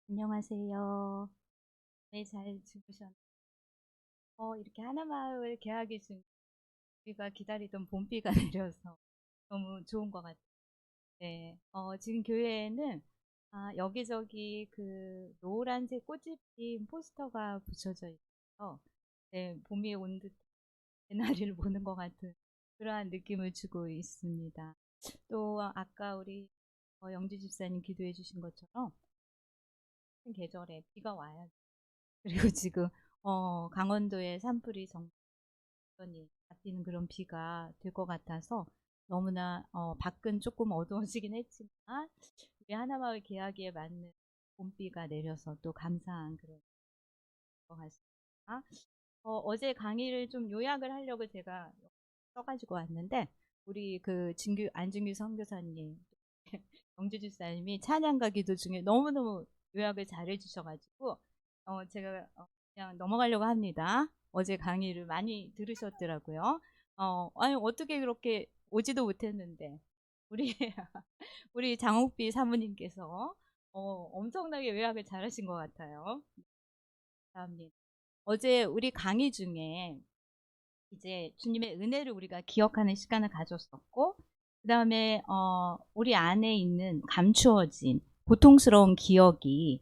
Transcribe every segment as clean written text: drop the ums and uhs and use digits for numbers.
안녕하세요. 네, 잘 지내셨나요? 이렇게 하나마을 개학이 지금 우리가 기다리던 봄비가 내려서 너무 좋은 것 같아요. 네, 지금 교회에는 여기저기 그 노란색 꽃이 핀 포스터가 붙여져 있어서 네, 봄이 온 듯 개나리를 보는 것 같은 그러한 느낌을 주고 있습니다. 또 아까 우리 영지 집사님 기도해 주신 것처럼 같은 계절에 비가 와야 그리고 지금 강원도의 산불이 정전이 잡히는 그런 비가 될 것 같아서 너무나 밖은 조금 어두워지긴 했지만 우리 하나마을 개화기에 맞는 봄비가 내려서 또 감사한 그런 것 같습니다. 어제 강의를 좀 요약을 하려고 제가 써가지고 왔는데 우리 그 안진규 선교사님 영주 집사님이 찬양가 기도 중에 너무너무 요약을 잘 해주셔가지고 제가 그냥 넘어가려고 합니다. 어제 강의를 많이 들으셨더라고요. 아니 어떻게 그렇게 오지도 못했는데 우리 우리 장옥비 사모님께서 엄청나게 요약을 잘하신 것 같아요. 감사합니다. 어제 우리 강의 중에 이제 주님의 은혜를 우리가 기억하는 시간을 가졌었고, 그 다음에 우리 안에 있는 감추어진 고통스러운 기억을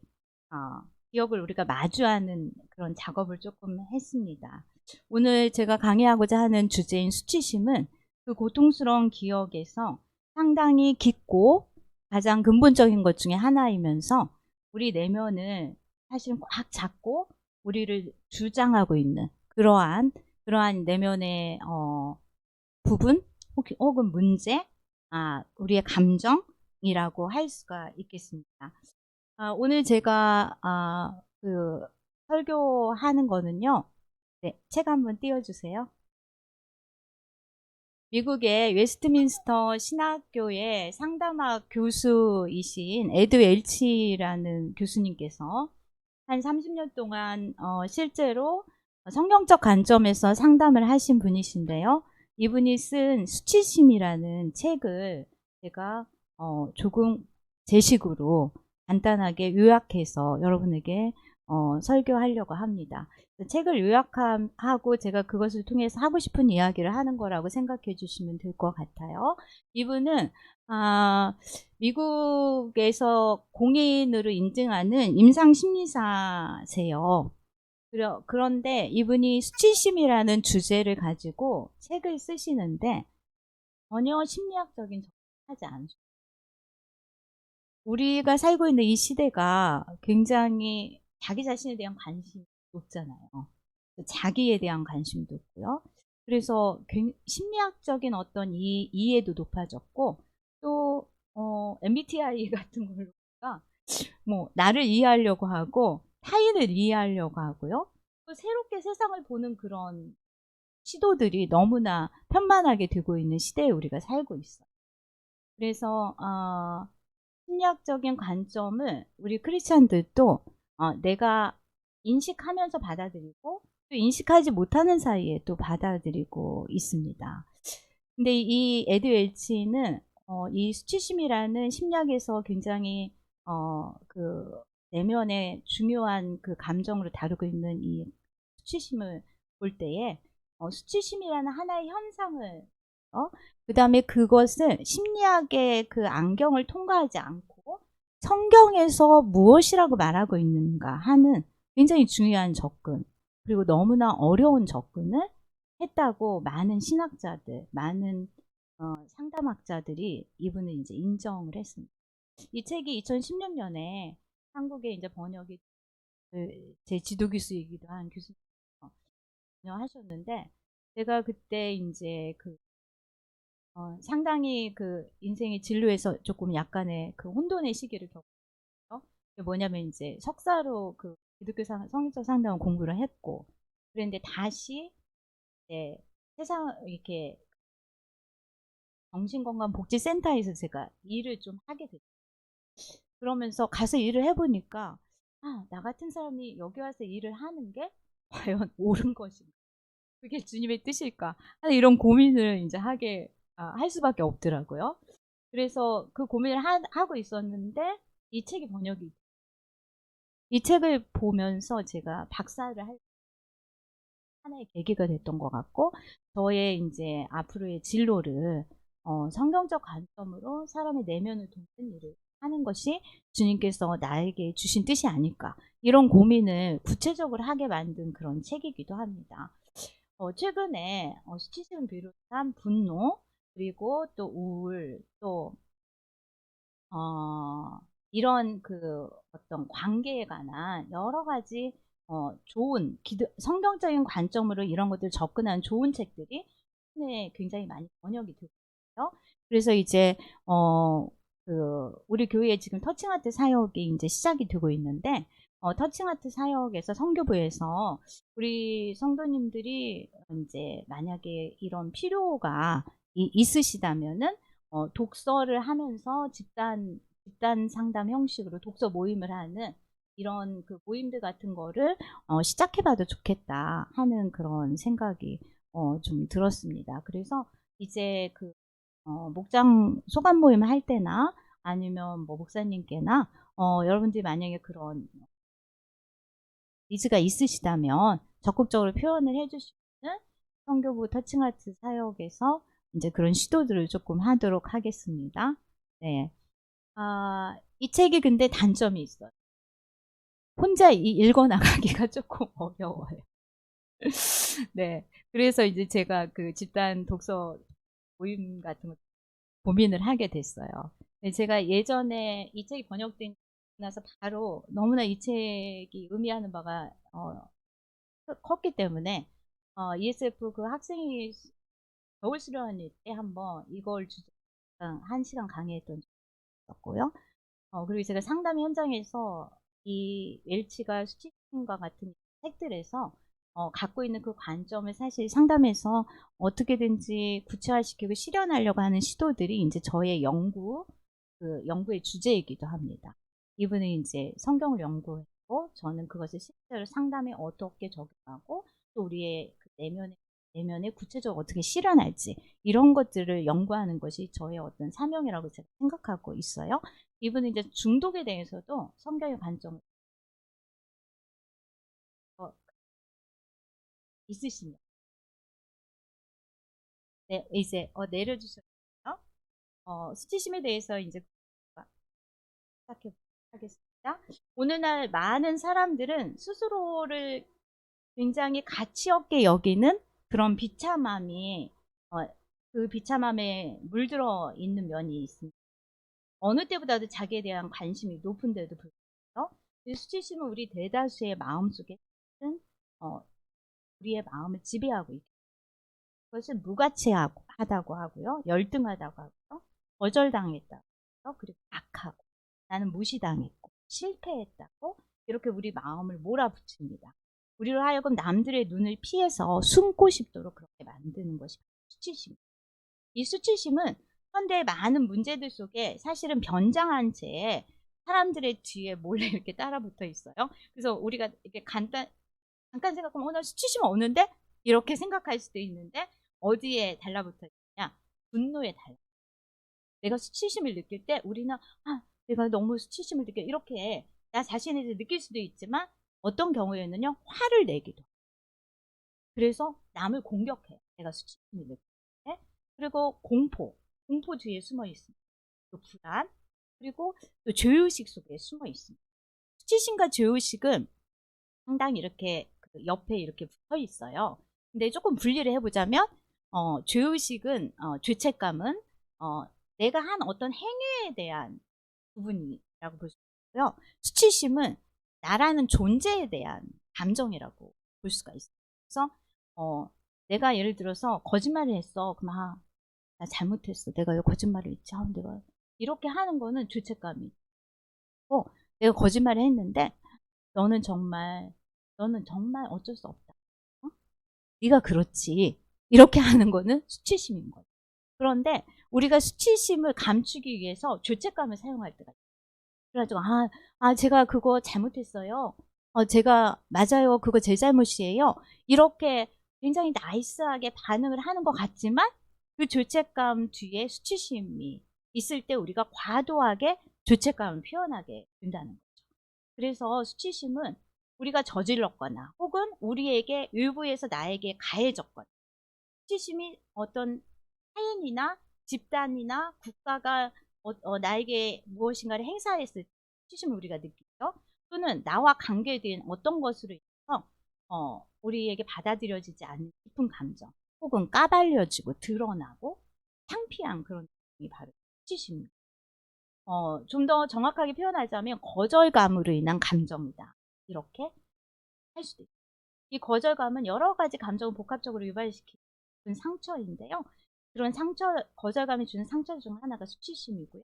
우리가 마주하는 그런 작업을 조금 했습니다. 오늘 제가 강의하고자 하는 주제인 수치심은 그 고통스러운 기억에서 상당히 깊고 가장 근본적인 것 중에 하나이면서 우리 내면을 사실은 꽉 잡고 우리를 주장하고 있는 그러한 내면의 부분 혹은 문제, 우리의 감정이라고 할 수가 있겠습니다. 오늘 제가 그 설교하는 거는요. 네, 책 한번 띄워주세요. 미국의 웨스트민스터 신학교의 상담학 교수이신 에드 웰치라는 교수님께서 한 30년 동안 실제로 성경적 관점에서 상담을 하신 분이신데요. 이분이 쓴 수치심이라는 책을 제가 조금 제 식으로 간단하게 요약해서 여러분에게 설교하려고 합니다. 책을 요약하고 제가 그것을 통해서 하고 싶은 이야기를 하는 거라고 생각해 주시면 될 것 같아요. 이분은 미국에서 공인으로 인증하는 임상심리사세요. 그런데 이분이 수치심이라는 주제를 가지고 책을 쓰시는데 전혀 심리학적인 접근을 하지 않으셔요. 우리가 살고 있는 이 시대가 굉장히 자기 자신에 대한 관심이 높잖아요. 자기에 대한 관심도 있고요. 그래서 심리학적인 어떤 이해도 높아졌고 또 MBTI 같은 걸로가 뭐 나를 이해하려고 하고 타인을 이해하려고 하고요. 또 새롭게 세상을 보는 그런 시도들이 너무나 편만하게 되고 있는 시대에 우리가 살고 있어요. 그래서 심리학적인 관점을 우리 크리스찬들도 내가 인식하면서 받아들이고 또 인식하지 못하는 사이에 또 받아들이고 있습니다. 근데 이 에드 웰치는 이 수치심이라는 심리학에서 굉장히 그 내면의 중요한 그 감정으로 다루고 있는 이 수치심을 볼 때에 수치심이라는 하나의 현상을 그 다음에 그것을 심리학의 그 안경을 통과하지 않고 성경에서 무엇이라고 말하고 있는가 하는 굉장히 중요한 접근, 그리고 너무나 어려운 접근을 했다고 많은 신학자들, 많은 상담학자들이 이분을 이제 인정을 했습니다. 이 책이 2016년에 한국에 이제 번역이 제 지도 교수이기도 한 교수님 번역하셨는데 제가 그때 이제 상당히 그 인생의 진로에서 조금 약간의 그 혼돈의 시기를 겪었어요. 그게 뭐냐면 이제 석사로 그 기독교 성인적 상담을 공부를 했고, 그런데 다시 이제 세상 이렇게 정신건강복지센터에서 제가 일을 좀 하게 됐어요. 그러면서 가서 일을 해보니까 나 같은 사람이 여기 와서 일을 하는 게 과연 옳은 것인가? 그게 주님의 뜻일까? 하는 이런 고민을 이제 할 수밖에 없더라고요. 그래서 그 고민을 하고 있었는데 이 책이 번역이 이 책을 보면서 제가 박사를 할 하나의 계기가 됐던 것 같고, 저의 이제 앞으로의 진로를 성경적 관점으로 사람의 내면을 돕는 일을 하는 것이 주님께서 나에게 주신 뜻이 아닐까, 이런 고민을 구체적으로 하게 만든 그런 책이기도 합니다. 최근에 수치심을 비롯한 분노, 그리고 또 우울, 또 이런 그 어떤 관계에 관한 여러 가지 좋은 성경적인 관점으로 이런 것들 접근하는 좋은 책들이 최근에 굉장히 많이 번역이 되고 있어요. 그래서 이제 우리 교회에 지금 터칭아트 사역이 이제 시작이 되고 있는데, 터칭아트 사역에서 선교부에서 우리 성도님들이 이제 만약에 이런 필요가 있으시다면은 독서를 하면서 집단 상담 형식으로 독서 모임을 하는 이런 그 모임들 같은 거를 시작해봐도 좋겠다 하는 그런 생각이 좀 들었습니다. 그래서 이제 그 목장 소감 모임을 할 때나 아니면 뭐 목사님께나 여러분들이 만약에 그런 니즈가 있으시다면 적극적으로 표현을 해주시면 성교부 터칭아트 사역에서 이제 그런 시도들을 조금 하도록 하겠습니다. 네. 이 책이 근데 단점이 있어요. 혼자 읽어 나가기가 조금 어려워요. 네. 그래서 이제 제가 그 집단 독서 모임 같은 거 고민을 하게 됐어요. 제가 예전에 이 책이 번역되고 나서 바로 너무나 이 책이 의미하는 바가 컸기 때문에 ESF 그 학생이 겨울 수련회 때 한번 이걸 주제로 1시간 강의했던 적이 있었고요. 그리고 제가 상담 현장에서 이 웰치가 수치심과 같은 책들에서 갖고 있는 그 관점을 사실 상담에서 어떻게든지 구체화시키고 실현하려고 하는 시도들이 이제 저의 연구의 주제이기도 합니다. 이분은 이제 성경을 연구했고, 저는 그것을 실제로 상담에 어떻게 적용하고, 또 우리의 그 내면에 구체적으로 어떻게 실현할지, 이런 것들을 연구하는 것이 저의 어떤 사명이라고 제가 생각하고 있어요. 이분은 이제 중독에 대해서도 성경의 관점을 있으시면, 네, 이제 내려주셨어요. 수치심에 대해서 이제 시작해 하겠습니다. 오늘날 많은 사람들은 스스로를 굉장히 가치 없게 여기는 그런 비참함이 그 비참함에 물들어 있는 면이 있습니다. 어느 때보다도 자기에 대한 관심이 높은데도 불구하고 수치심은 우리 대다수의 마음속에 우리의 마음을 지배하고 있다. 그것은 무가치하다고 하고요. 열등하다고 하고요. 거절당했다고 하고요. 그리고 악하고 나는 무시당했고 실패했다고 이렇게 우리 마음을 몰아붙입니다. 우리로 하여금 남들의 눈을 피해서 숨고 싶도록 그렇게 만드는 것이 수치심입니다. 이 수치심은 현대의 많은 문제들 속에 사실은 변장한 채 사람들의 뒤에 몰래 이렇게 따라 붙어 있어요. 그래서 우리가 이렇게 잠깐 생각하면 나 수치심 없는데? 이렇게 생각할 수도 있는데 어디에 달라붙어 있냐? 분노에 달라. 내가 수치심을 느낄 때 우리는 내가 너무 수치심을 느껴 이렇게 나 자신에 대해 느낄 수도 있지만 어떤 경우에는요 화를 내기도. 그래서 남을 공격해. 내가 수치심을 느낄 때. 그리고 공포 뒤에 숨어 있습니다. 또 불안, 그리고 또 죄의식 속에 숨어 있습니다. 수치심과 죄의식은 상당히 이렇게 옆에 이렇게 붙어 있어요. 근데 조금 분리를 해보자면 죄의식은 죄책감은 내가 한 어떤 행위에 대한 부분이라고 볼 수 있고요. 수치심은 나라는 존재에 대한 감정이라고 볼 수가 있어요. 그래서 내가 예를 들어서 거짓말을 했어. 그럼 나 잘못했어. 내가 왜 거짓말을 했지? 내가 이렇게 하는 거는 죄책감이. 내가 거짓말을 했는데 너는 정말 어쩔 수 없다. 네가 그렇지. 이렇게 하는 거는 수치심인 거예요. 그런데 우리가 수치심을 감추기 위해서 죄책감을 사용할 때가 있어요. 그래가지고 제가 그거 잘못했어요. 제가 맞아요. 그거 제 잘못이에요. 이렇게 굉장히 나이스하게 반응을 하는 것 같지만 그 죄책감 뒤에 수치심이 있을 때 우리가 과도하게 죄책감을 표현하게 된다는 거죠. 그래서 수치심은 우리가 저질렀거나 혹은 우리에게 외부에서 나에게 가해졌거나 수치심이 어떤 타인이나 집단이나 국가가 나에게 무엇인가를 행사했을 때 수치심을 우리가 느끼죠. 또는 나와 관계된 어떤 것으로 인해서 우리에게 받아들여지지 않는 깊은 감정 혹은 까발려지고 드러나고 창피한 그런 느낌이 바로 수치심입니다. 좀 더 정확하게 표현하자면 거절감으로 인한 감정이다. 이렇게 할 수도 있어요. 이 거절감은 여러 가지 감정을 복합적으로 유발시키는 상처인데요. 그런 거절감이 주는 상처 중 하나가 수치심이고요.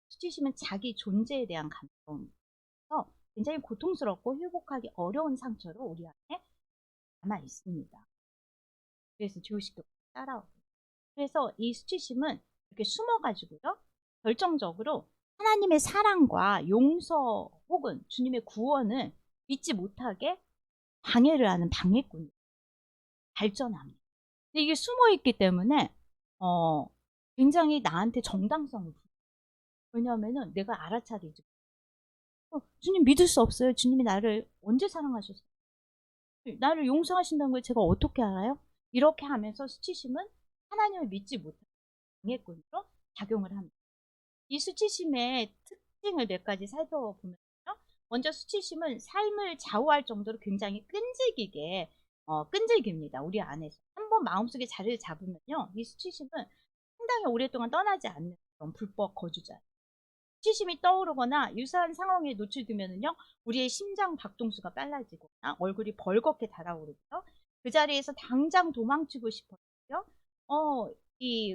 수치심은 자기 존재에 대한 감정에서 굉장히 고통스럽고 회복하기 어려운 상처로 우리 안에 남아 있습니다. 그래서 조식도 따라오고. 그래서 이 수치심은 이렇게 숨어가지고요. 결정적으로 하나님의 사랑과 용서 혹은 주님의 구원을 믿지 못하게 방해를 하는 방해꾼 발전합니다. 근데 이게 숨어있기 때문에 굉장히 나한테 정당성을 부여해요. 왜냐하면 내가 알아차리지. 주님 믿을 수 없어요. 주님이 나를 언제 사랑하셨어요? 나를 용서하신다는 걸 제가 어떻게 알아요? 이렇게 하면서 수치심은 하나님을 믿지 못하는 방해꾼으로 작용을 합니다. 이 수치심의 특징을 몇 가지 살펴보면요. 먼저 수치심은 삶을 좌우할 정도로 굉장히 끈질깁니다. 우리 안에서. 한번 마음속에 자리를 잡으면요. 이 수치심은 상당히 오랫동안 떠나지 않는 그런 불법 거주자예요. 수치심이 떠오르거나 유사한 상황에 노출되면요. 우리의 심장 박동수가 빨라지거나 얼굴이 벌겋게 달아오르고요. 그 자리에서 당장 도망치고 싶어요.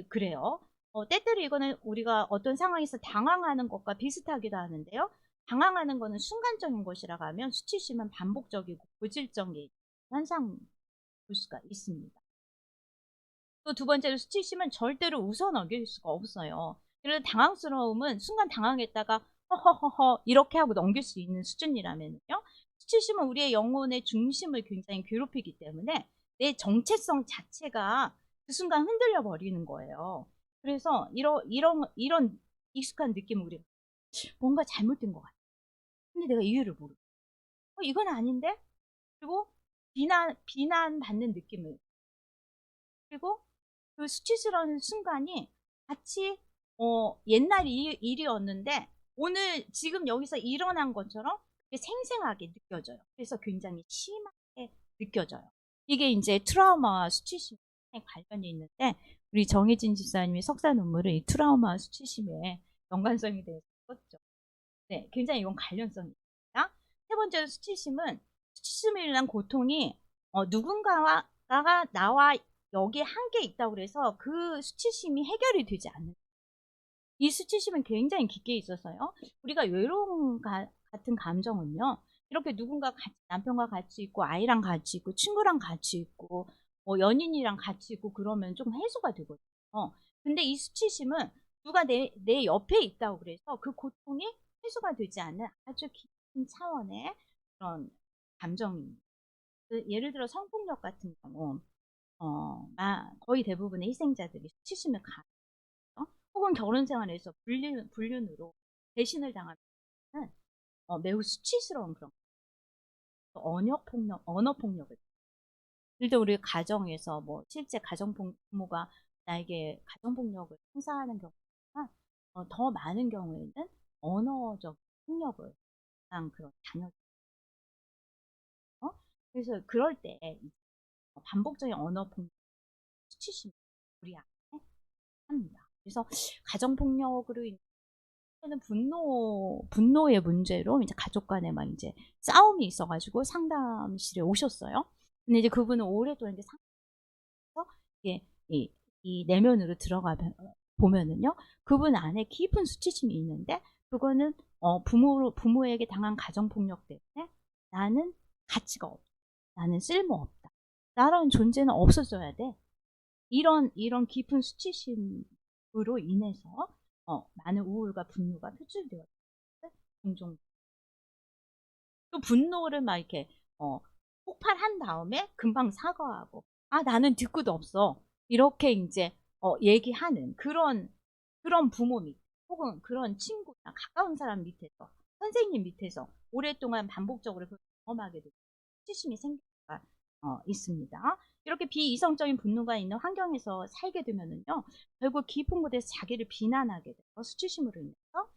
그래요. 때때로 이거는 우리가 어떤 상황에서 당황하는 것과 비슷하기도 하는데요. 당황하는 것은 순간적인 것이라고 하면 수치심은 반복적이고 고질적인 현상 볼 수가 있습니다. 또 두 번째로 수치심은 절대로 웃어 넘길 수가 없어요. 그래서 당황스러움은 순간 당황했다가 허허허허 이렇게 하고 넘길 수 있는 수준이라면요. 수치심은 우리의 영혼의 중심을 굉장히 괴롭히기 때문에 내 정체성 자체가 그 순간 흔들려 버리는 거예요. 그래서 이런 익숙한 느낌을 우리가 뭔가 잘못된 것 같아. 근데 내가 이유를 모르고 이건 아닌데? 그리고 비난받는 느낌을 그리고 그 수치스러운 순간이 마치 옛날 일이었는데 오늘 지금 여기서 일어난 것처럼 생생하게 느껴져요. 그래서 굉장히 심하게 느껴져요. 이게 이제 트라우마와 수치심에 관련이 있는데 우리 정혜진 집사님이 석사 논문을 이 트라우마와 수치심의 연관성에 대해서 썼죠. 네, 굉장히 이건 관련성이 있습니다. 세 번째로 수치심으로 인한 고통이 누군가가 나와 여기에 한계 있다고 그래서 그 수치심이 해결이 되지 않는 이 수치심은 굉장히 깊게 있어서요. 우리가 외로움 같은 감정은요. 이렇게 누군가 남편과 같이 있고 아이랑 같이 있고 친구랑 같이 있고 연인이랑 같이 있고 그러면 좀 해소가 되거든요. 근데 이 수치심은 누가 내 옆에 있다고 그래서 그 고통이 해소가 되지 않는 아주 깊은 차원의 그런 감정입니다. 예를 들어 성폭력 같은 경우 거의 대부분의 희생자들이 수치심을 가하죠. 혹은 결혼 생활에서 불륜으로 배신을 당하면 매우 수치스러운 그런 언어폭력을 예를 들어 우리 가정에서 뭐 실제 부모가 나에게 가정폭력을 행사하는 경우가 더 많은 경우에는 언어적 폭력을 당한 그런 자녀들 그래서 그럴 때 반복적인 언어폭력 수치심 우리 안에 합니다. 그래서 가정폭력으로 인해서는 분노의 문제로 이제 가족 간에 막 이제 싸움이 있어가지고 상담실에 오셨어요. 근데 이제 그분은 오랫동안 이제 상담에서 이 내면으로 들어가 보면은요, 그분 안에 깊은 수치심이 있는데, 그거는 부모에게 당한 가정폭력 때문에 나는 가치가 없다. 나는 쓸모없다. 나라는 존재는 없어져야 돼. 이런 깊은 수치심으로 인해서 많은 우울과 분노가 표출되어 종종 또 분노를 막 이렇게 폭발한 다음에 금방 사과하고 나는 뒤끝도 없어 이렇게 이제 얘기하는 그런 부모 밑 혹은 그런 친구나 가까운 사람 밑에서 선생님 밑에서 오랫동안 반복적으로 경험하게 되고 수치심이 생길 수가 있습니다. 이렇게 비이성적인 분노가 있는 환경에서 살게 되면은요, 결국 깊은 곳에서 자기를 비난하게 돼요. 수치심으로 인해서.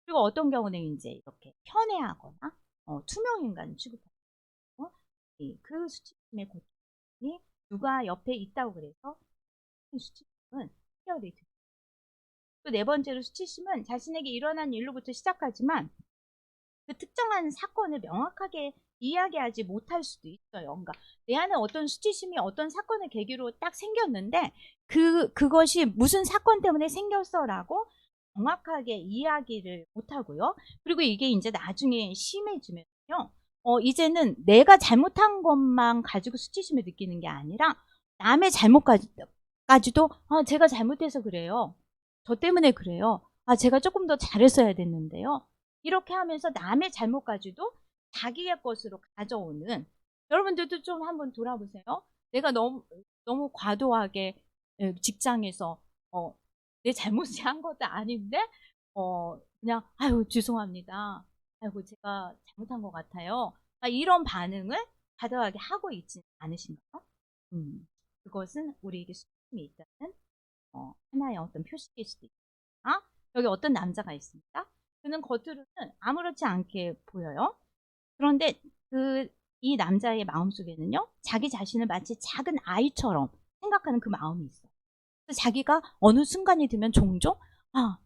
그리고 어떤 경우는 이제 이렇게 편애하거나 투명 인간 취급하고 그 수치심의 고통이 누가 옆에 있다고 그래서 수치심은 해결이 됩니다. 또 네 번째로 수치심은 자신에게 일어난 일로부터 시작하지만 그 특정한 사건을 명확하게 이야기하지 못할 수도 있어요. 그러니까 내 안에 어떤 수치심이 어떤 사건을 계기로 딱 생겼는데 그것이 무슨 사건 때문에 생겼어라고 정확하게 이야기를 못하고요. 그리고 이게 이제 나중에 심해지면요. 이제는 내가 잘못한 것만 가지고 수치심을 느끼는 게 아니라 남의 잘못까지도 제가 잘못해서 그래요. 저 때문에 그래요. 제가 조금 더 잘했어야 됐는데요. 이렇게 하면서 남의 잘못까지도 자기의 것으로 가져오는, 여러분들도 좀 한번 돌아보세요. 내가 너무 과도하게 직장에서 내 잘못이 한 것도 아닌데 그냥 아유 죄송합니다. 아이고 제가 잘못한 것 같아요. 이런 반응을 과도하게 하고 있지 않으신가요? 그것은 우리에게 수치심이 있다는 하나의 어떤 표식일 수도 있다. 여기 어떤 남자가 있습니다. 그는 겉으로는 아무렇지 않게 보여요. 그런데 이 남자의 마음속에는요, 자기 자신을 마치 작은 아이처럼 생각하는 그 마음이 있어요. 그래서 자기가 어느 순간이 되면 종종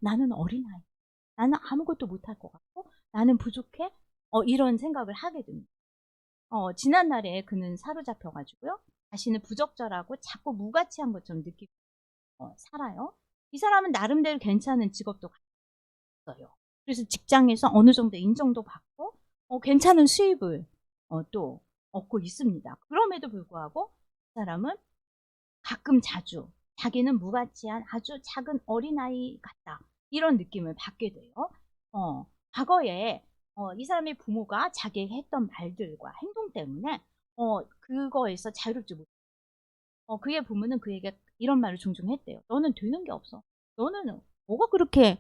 나는 어린아이, 나는 아무것도 못할 것 같고 나는 부족해, 이런 생각을 하게 됩니다. 지난날에 그는 사로잡혀가지고요, 자신을 부적절하고 자꾸 무가치한 것처럼 느끼고 살아요. 이 사람은 나름대로 괜찮은 직업도 가졌어요. 그래서 직장에서 어느 정도 인정도 받고 괜찮은 수입을 또 얻고 있습니다. 그럼에도 불구하고 이 사람은 가끔 자주 자기는 무가치한 아주 작은 어린아이 같다, 이런 느낌을 받게 돼요. 과거에 이 사람의 부모가 자기에게 했던 말들과 행동 때문에 그거에서 자유롭지 못해요. 그의 부모는 그에게 이런 말을 종종 했대요. 너는 되는 게 없어. 너는 뭐가 그렇게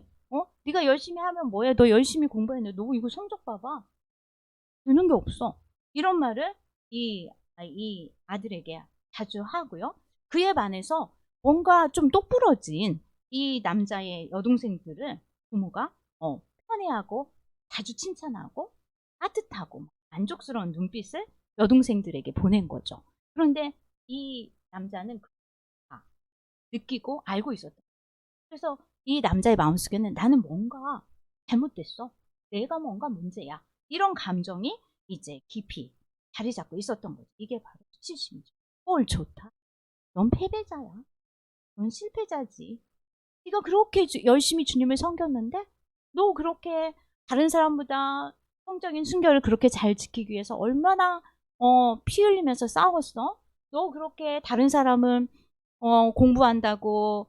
네가 열심히 하면 뭐해. 너 열심히 공부했는데 너 이거 성적 봐봐. 되는 게 없어. 이런 말을 이 아들에게 자주 하고요. 그에 반해서 뭔가 좀 똑부러진 이 남자의 여동생들을 부모가 편애하고 자주 칭찬하고 따뜻하고 만족스러운 눈빛을 여동생들에게 보낸 거죠. 그런데 이 남자는 느끼고 알고 있었다. 그래서 이 남자의 마음속에는 나는 뭔가 잘못됐어. 내가 뭔가 문제야. 이런 감정이 이제 깊이 자리 잡고 있었던 거죠. 이게 바로 수치심이죠. 뭘 좋다. 넌 패배자야. 넌 실패자지. 네가 그렇게 열심히 주님을 섬겼는데 너 그렇게 다른 사람보다 성적인 순결을 그렇게 잘 지키기 위해서 얼마나 피 흘리면서 싸웠어? 너 그렇게 다른 사람은 공부한다고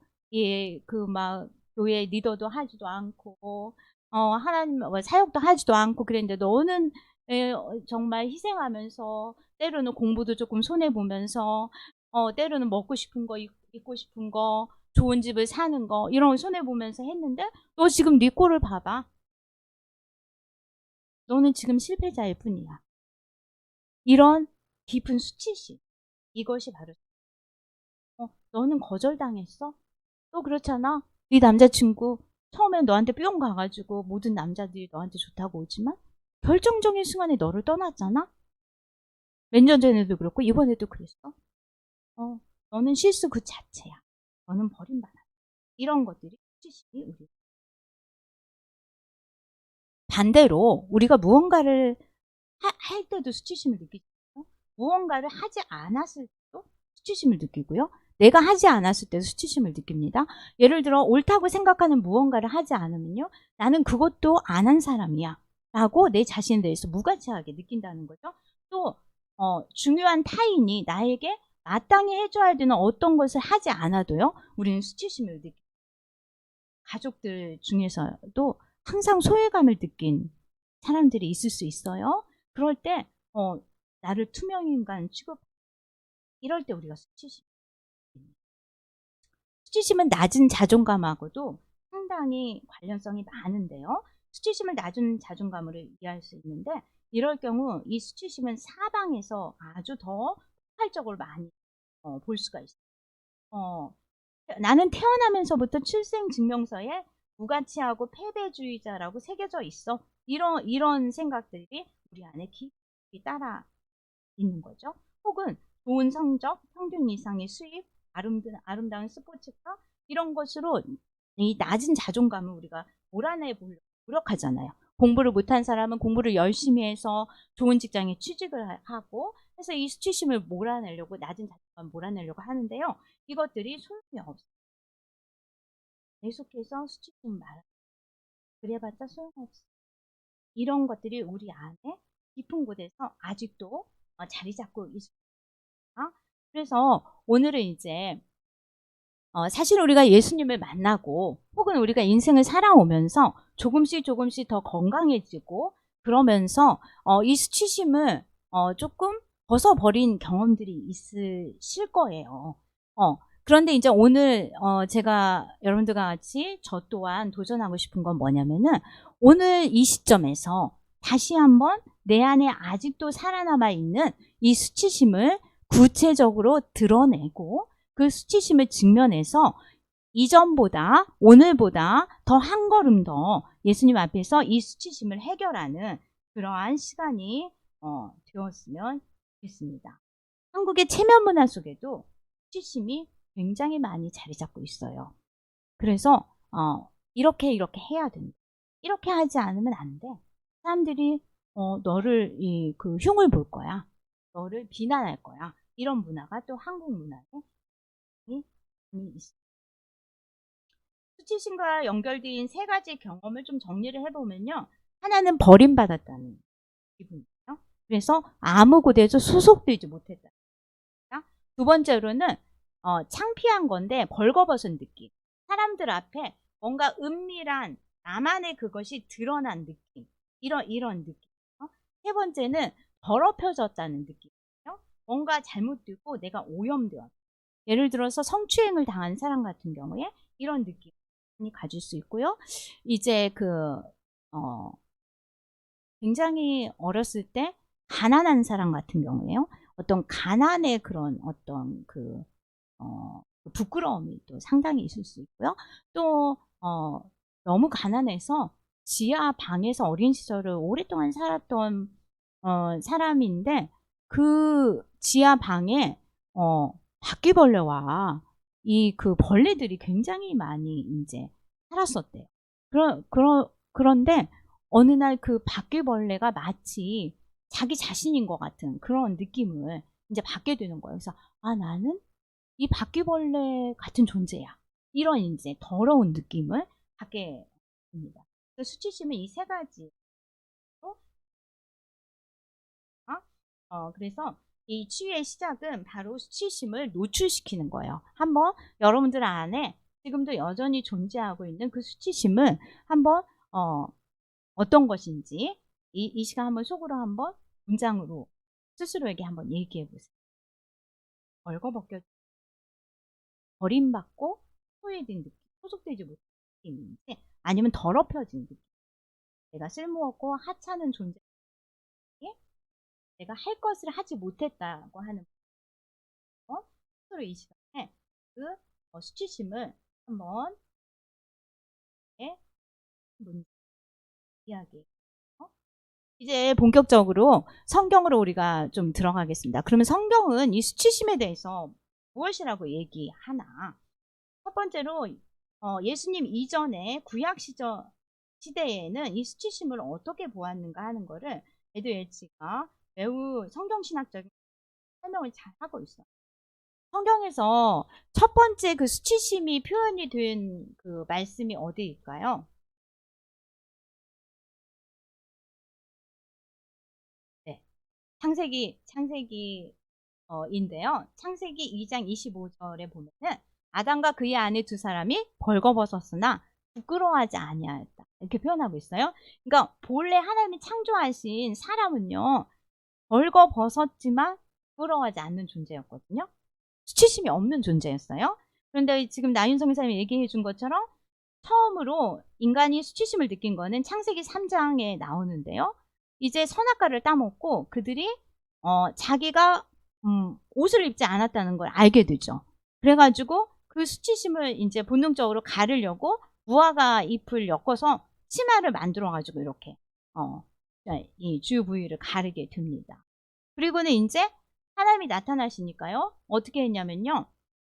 막 교회 리더도 하지도 않고 하나님 사역도 하지도 않고 그랬는데 너는 정말 희생하면서 때로는 공부도 조금 손해 보면서 때로는 먹고 싶은 거 입고 싶은 거 좋은 집을 사는 거 이런 거 손해 보면서 했는데 너 지금 네 꼴을 봐봐. 너는 지금 실패자일 뿐이야. 이런 깊은 수치심, 이것이 바로 너는 거절당했어? 또 그렇잖아. 네 남자친구 처음엔 너한테 뿅 가가지고 모든 남자들이 너한테 좋다고 오지만 결정적인 순간에 너를 떠났잖아. 몇 년 전에도 그렇고 이번에도 그랬어. 너는 실수 그 자체야. 너는 버림받아. 이런 것들이 수치심이 우리. 반대로 우리가 무언가를 할 때도 수치심을 느끼고 무언가를 하지 않았을 때도 수치심을 느끼고요. 내가 하지 않았을 때도 수치심을 느낍니다. 예를 들어 옳다고 생각하는 무언가를 하지 않으면요, 나는 그것도 안 한 사람이야 라고 내 자신에 대해서 무가치하게 느낀다는 거죠. 또 중요한 타인이 나에게 마땅히 해줘야 되는 어떤 것을 하지 않아도요, 우리는 수치심을 느낍니다. 가족들 중에서도 항상 소외감을 느낀 사람들이 있을 수 있어요. 그럴 때 나를 투명인간 취급, 이럴 때 우리가 수치심은 낮은 자존감하고도 상당히 관련성이 많은데요. 수치심을 낮은 자존감으로 이해할 수 있는데, 이럴 경우 이 수치심은 사방에서 아주 더 폭발적으로 많이 볼 수가 있어요. 나는 태어나면서부터 출생증명서에 무가치하고 패배주의자라고 새겨져 있어. 이런 생각들이 우리 안에 깊이 따라 있는 거죠. 혹은 좋은 성적, 평균 이상의 수입, 아름다운 스포츠카, 이런 것으로 이 낮은 자존감을 우리가 몰아내 보려고 노력하잖아요. 공부를 못한 사람은 공부를 열심히 해서 좋은 직장에 취직을 하고 해서 이 수치심을 몰아내려고, 낮은 자존감을 몰아내려고 하는데요. 이것들이 소용이 없어요. 계속해서 수치심 말아. 그래봤자 소용없어. 이런 것들이 우리 안에 깊은 곳에서 아직도 자리 잡고 있습니다. 그래서 오늘은 이제 사실 우리가 예수님을 만나고 혹은 우리가 인생을 살아오면서 조금씩 더 건강해지고 그러면서 이 수치심을 조금 벗어버린 경험들이 있으실 거예요. 그런데 이제 오늘 제가 여러분들과 같이 저 또한 도전하고 싶은 건 뭐냐면은, 오늘 이 시점에서 다시 한번 내 안에 아직도 살아남아 있는 이 수치심을 구체적으로 드러내고 그 수치심을 직면해서 이전보다 오늘보다 더 한 걸음 더 예수님 앞에서 이 수치심을 해결하는 그러한 시간이 되었으면 좋겠습니다. 한국의 체면 문화 속에도 수치심이 굉장히 많이 자리 잡고 있어요. 그래서 이렇게 해야 된다. 이렇게 하지 않으면 안 돼. 사람들이 너를 그 흉을 볼 거야. 너를 비난할 거야. 이런 문화가 또 한국 문화에 있습니다. 수치심과 연결된 세 가지 경험을 좀 정리를 해보면요. 하나는 버림받았다는 기분이에요. 그래서 아무 곳에도 소속되지 못했다. 두 번째로는 창피한 건데 벌거벗은 느낌. 사람들 앞에 뭔가 은밀한 나만의 그것이 드러난 느낌. 이런 느낌. 세 번째는 더럽혀졌다는 느낌이에요. 뭔가 잘못되고 내가 오염되었다. 예를 들어서 성추행을 당한 사람 같은 경우에 이런 느낌이 가질 수 있고요. 이제 굉장히 어렸을 때 가난한 사람 같은 경우에요. 어떤 가난의 그런 어떤 부끄러움이 또 상당히 있을 수 있고요. 또 너무 가난해서 지하 방에서 어린 시절을 오랫동안 살았던 사람인데, 그 지하 방에 바퀴벌레와 그 벌레들이 굉장히 많이 이제 살았었대요. 그런데 어느 날 그 바퀴벌레가 마치 자기 자신인 것 같은 그런 느낌을 이제 받게 되는 거예요. 그래서 나는 이 바퀴벌레 같은 존재야. 이런 이제 더러운 느낌을 받게 됩니다. 수치심은 이 세 가지. 그래서 이 치유의 시작은 바로 수치심을 노출시키는 거예요. 한번 여러분들 안에 지금도 여전히 존재하고 있는 그 수치심을 한번 어떤 것인지 이 시간 한번 속으로 한번 문장으로 스스로에게 한번 얘기해 보세요. 벌거벗겨 버림받고 소외된 느낌, 소속되지 못한 느낌인지, 아니면 더럽혀진 느낌, 내가 쓸모없고 하찮은 존재, 내가 할 것을 하지 못했다고 하는 스스로 이 시간에 그 수치심을 한번 이야기. 이제 본격적으로 성경으로 우리가 좀 들어가겠습니다. 그러면 성경은 이 수치심에 대해서 무엇이라고 얘기하나? 첫 번째로 예수님 이전에 구약 시대에는 이 수치심을 어떻게 보았는가 하는 거를 에드 웰치가 매우 성경신학적인 설명을 잘 하고 있어요. 성경에서 첫 번째 그 수치심이 표현이 된 그 말씀이 어디일까요? 네, 창세기인데요. 창세기 2장 25절에 보면은 아담과 그의 아내 두 사람이 벌거벗었으나 부끄러워하지 아니하였다. 이렇게 표현하고 있어요. 그러니까 본래 하나님이 창조하신 사람은요, 벌거벗었지만 부끄러워하지 않는 존재였거든요. 수치심이 없는 존재였어요. 그런데 지금 나윤성 사님이 얘기해 준 것처럼 처음으로 인간이 수치심을 느낀 거는 창세기 3장에 나오는데요. 이제 선악과를 따먹고 그들이 자기가 옷을 입지 않았다는 걸 알게 되죠. 그래가지고 그 수치심을 이제 본능적으로 가르려고 무화과 잎을 엮어서 치마를 만들어가지고 이렇게 이 주요 부위를 가르게 됩니다. 그리고는 이제 하나님이 나타나시니까요. 어떻게 했냐면요.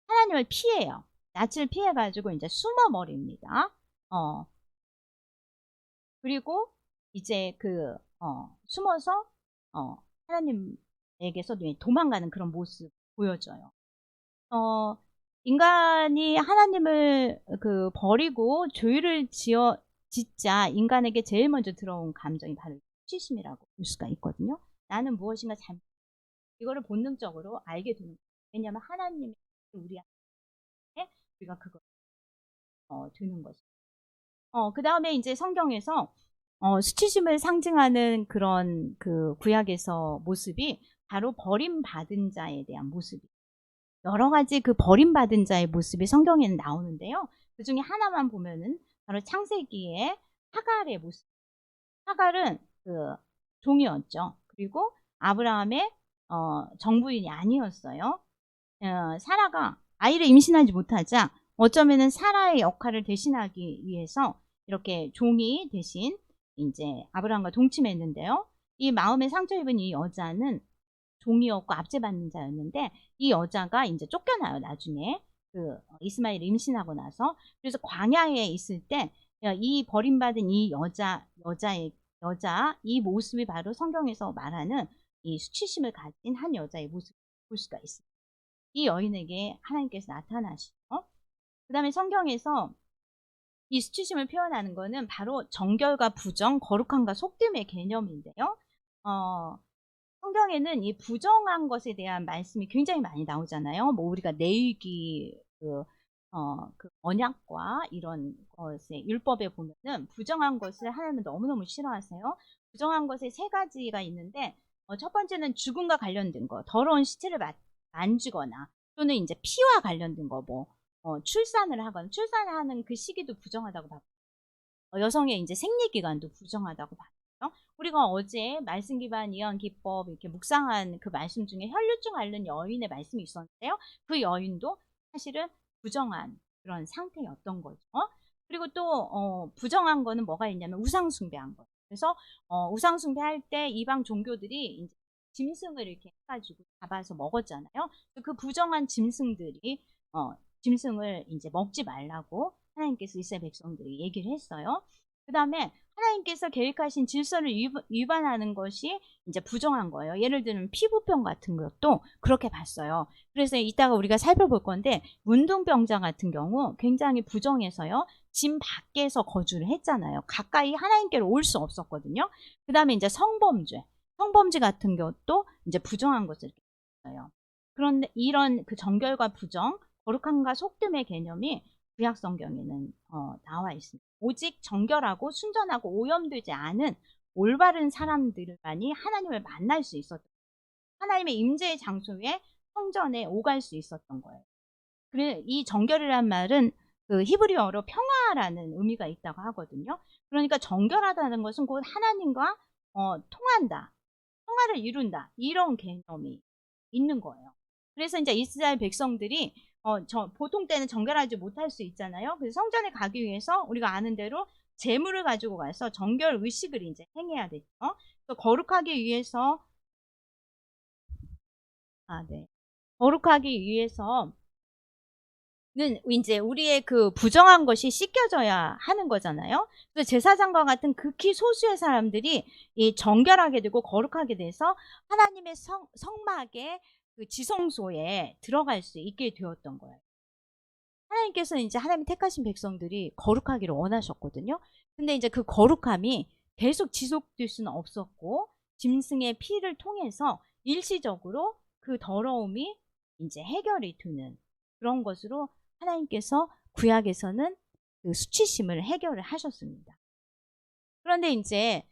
하나님을 피해요. 낯을 피해가지고 이제 숨어버립니다. 그리고 이제 숨어서 하나님에게서 도망가는 그런 모습 보여줘요. 인간이 하나님을 버리고 죄를 짓자 인간에게 제일 먼저 들어온 감정이 바로 수치심이라고 볼 수가 있거든요. 나는 무엇인가 이거를 본능적으로 알게 되는 거예요. 왜냐하면 하나님이 우리한테 우리가 그걸 드는 것이죠. 그 다음에 이제 성경에서 수치심을 상징하는 그런 그 구약에서 모습이 바로 버림받은 자에 대한 모습이에요. 여러 가지 그 버림받은 자의 모습이 성경에는 나오는데요. 그 중에 하나만 보면은 바로 창세기의 하갈의 모습. 하갈은 그 종이었죠. 그리고 아브라함의 정부인이 아니었어요. 사라가 아이를 임신하지 못하자 어쩌면은 사라의 역할을 대신하기 위해서 이렇게 종이 대신 이제 아브라함과 동침했는데요. 이 마음에 상처 입은 이 여자는 종이었고 압제받는 자였는데 이 여자가 이제 쫓겨나요. 나중에 이스마엘을 임신하고 나서. 그래서 광야에 있을 때 이 버림받은 이 여자 이 모습이 바로 성경에서 말하는 이 수치심을 가진 한 여자의 모습을 볼 수가 있습니다. 이 여인에게 하나님께서 나타나시죠. 그 다음에 성경에서 이 수치심을 표현하는 것은 바로 정결과 부정, 거룩함과 속됨의 개념인데요. 성경에는 이 부정한 것에 대한 말씀이 굉장히 많이 나오잖아요. 뭐 우리가 내위기 그 언약과 이런 것의 율법에 보면은 부정한 것을 하나님은 너무너무 싫어하세요. 부정한 것에 세 가지가 있는데 첫 번째는 죽음과 관련된 거, 더러운 시체를 만지거나 또는 이제 피와 관련된 거, 출산을 하거나 출산하는 그 시기도 부정하다고 봐요. 여성의 이제 생리기간도 부정하다고 봐요. 우리가 어제 말씀 기반 이해한 기법 이렇게 묵상한 그 말씀 중에 혈류증 앓는 여인의 말씀이 있었는데요. 그 여인도 사실은 부정한 그런 상태였던 거죠. 그리고 또 부정한 거는 뭐가 있냐면 우상 숭배한 거. 그래서 우상 숭배할 때 이방 종교들이 이제 짐승을 이렇게 해가지고 잡아서 먹었잖아요. 그 부정한 짐승들이 짐승을 이제 먹지 말라고 하나님께서 이스라엘 백성들이 얘기를 했어요. 그 다음에 하나님께서 계획하신 질서를 위반하는 것이 이제 부정한 거예요. 예를 들면 피부병 같은 것도 그렇게 봤어요. 그래서 이따가 우리가 살펴볼 건데 문둥병자 같은 경우 굉장히 부정해서요. 집 밖에서 거주를 했잖아요. 가까이 하나님께로 올 수 없었거든요. 그 다음에 이제 성범죄 같은 것도 이제 부정한 것을 했어요. 그런데 이런 그 정결과 부정, 거룩함과 속됨의 개념이 구약 성경에는 나와 있습니다. 오직 정결하고 순전하고 오염되지 않은 올바른 사람들만이 하나님을 만날 수 있었던, 하나님의 임재의 장소에 성전에 오갈 수 있었던 거예요. 그래 이 정결이란 말은 그 히브리어로 평화라는 의미가 있다고 하거든요. 그러니까 정결하다는 것은 곧 하나님과 통한다, 평화를 이룬다, 이런 개념이 있는 거예요. 그래서 이제 이스라엘 백성들이 보통 때는 정결하지 못할 수 있잖아요. 그래서 성전에 가기 위해서 우리가 아는 대로 제물을 가지고 가서 정결 의식을 이제 행해야 되죠. 그래서 거룩하기 위해서 거룩하기 위해서는 이제 우리의 그 부정한 것이 씻겨져야 하는 거잖아요. 그래서 제사장과 같은 극히 소수의 사람들이 이 정결하게 되고 거룩하게 돼서 하나님의 성막의 그 지성소에 들어갈 수 있게 되었던 거예요. 하나님께서는 이제 하나님 택하신 백성들이 거룩하기를 원하셨거든요. 근데 이제 그 거룩함이 계속 지속될 수는 없었고 짐승의 피를 통해서 일시적으로 그 더러움이 이제 해결이 되는 그런 것으로 하나님께서 구약에서는 그 수치심을 해결을 하셨습니다. 그런데 이제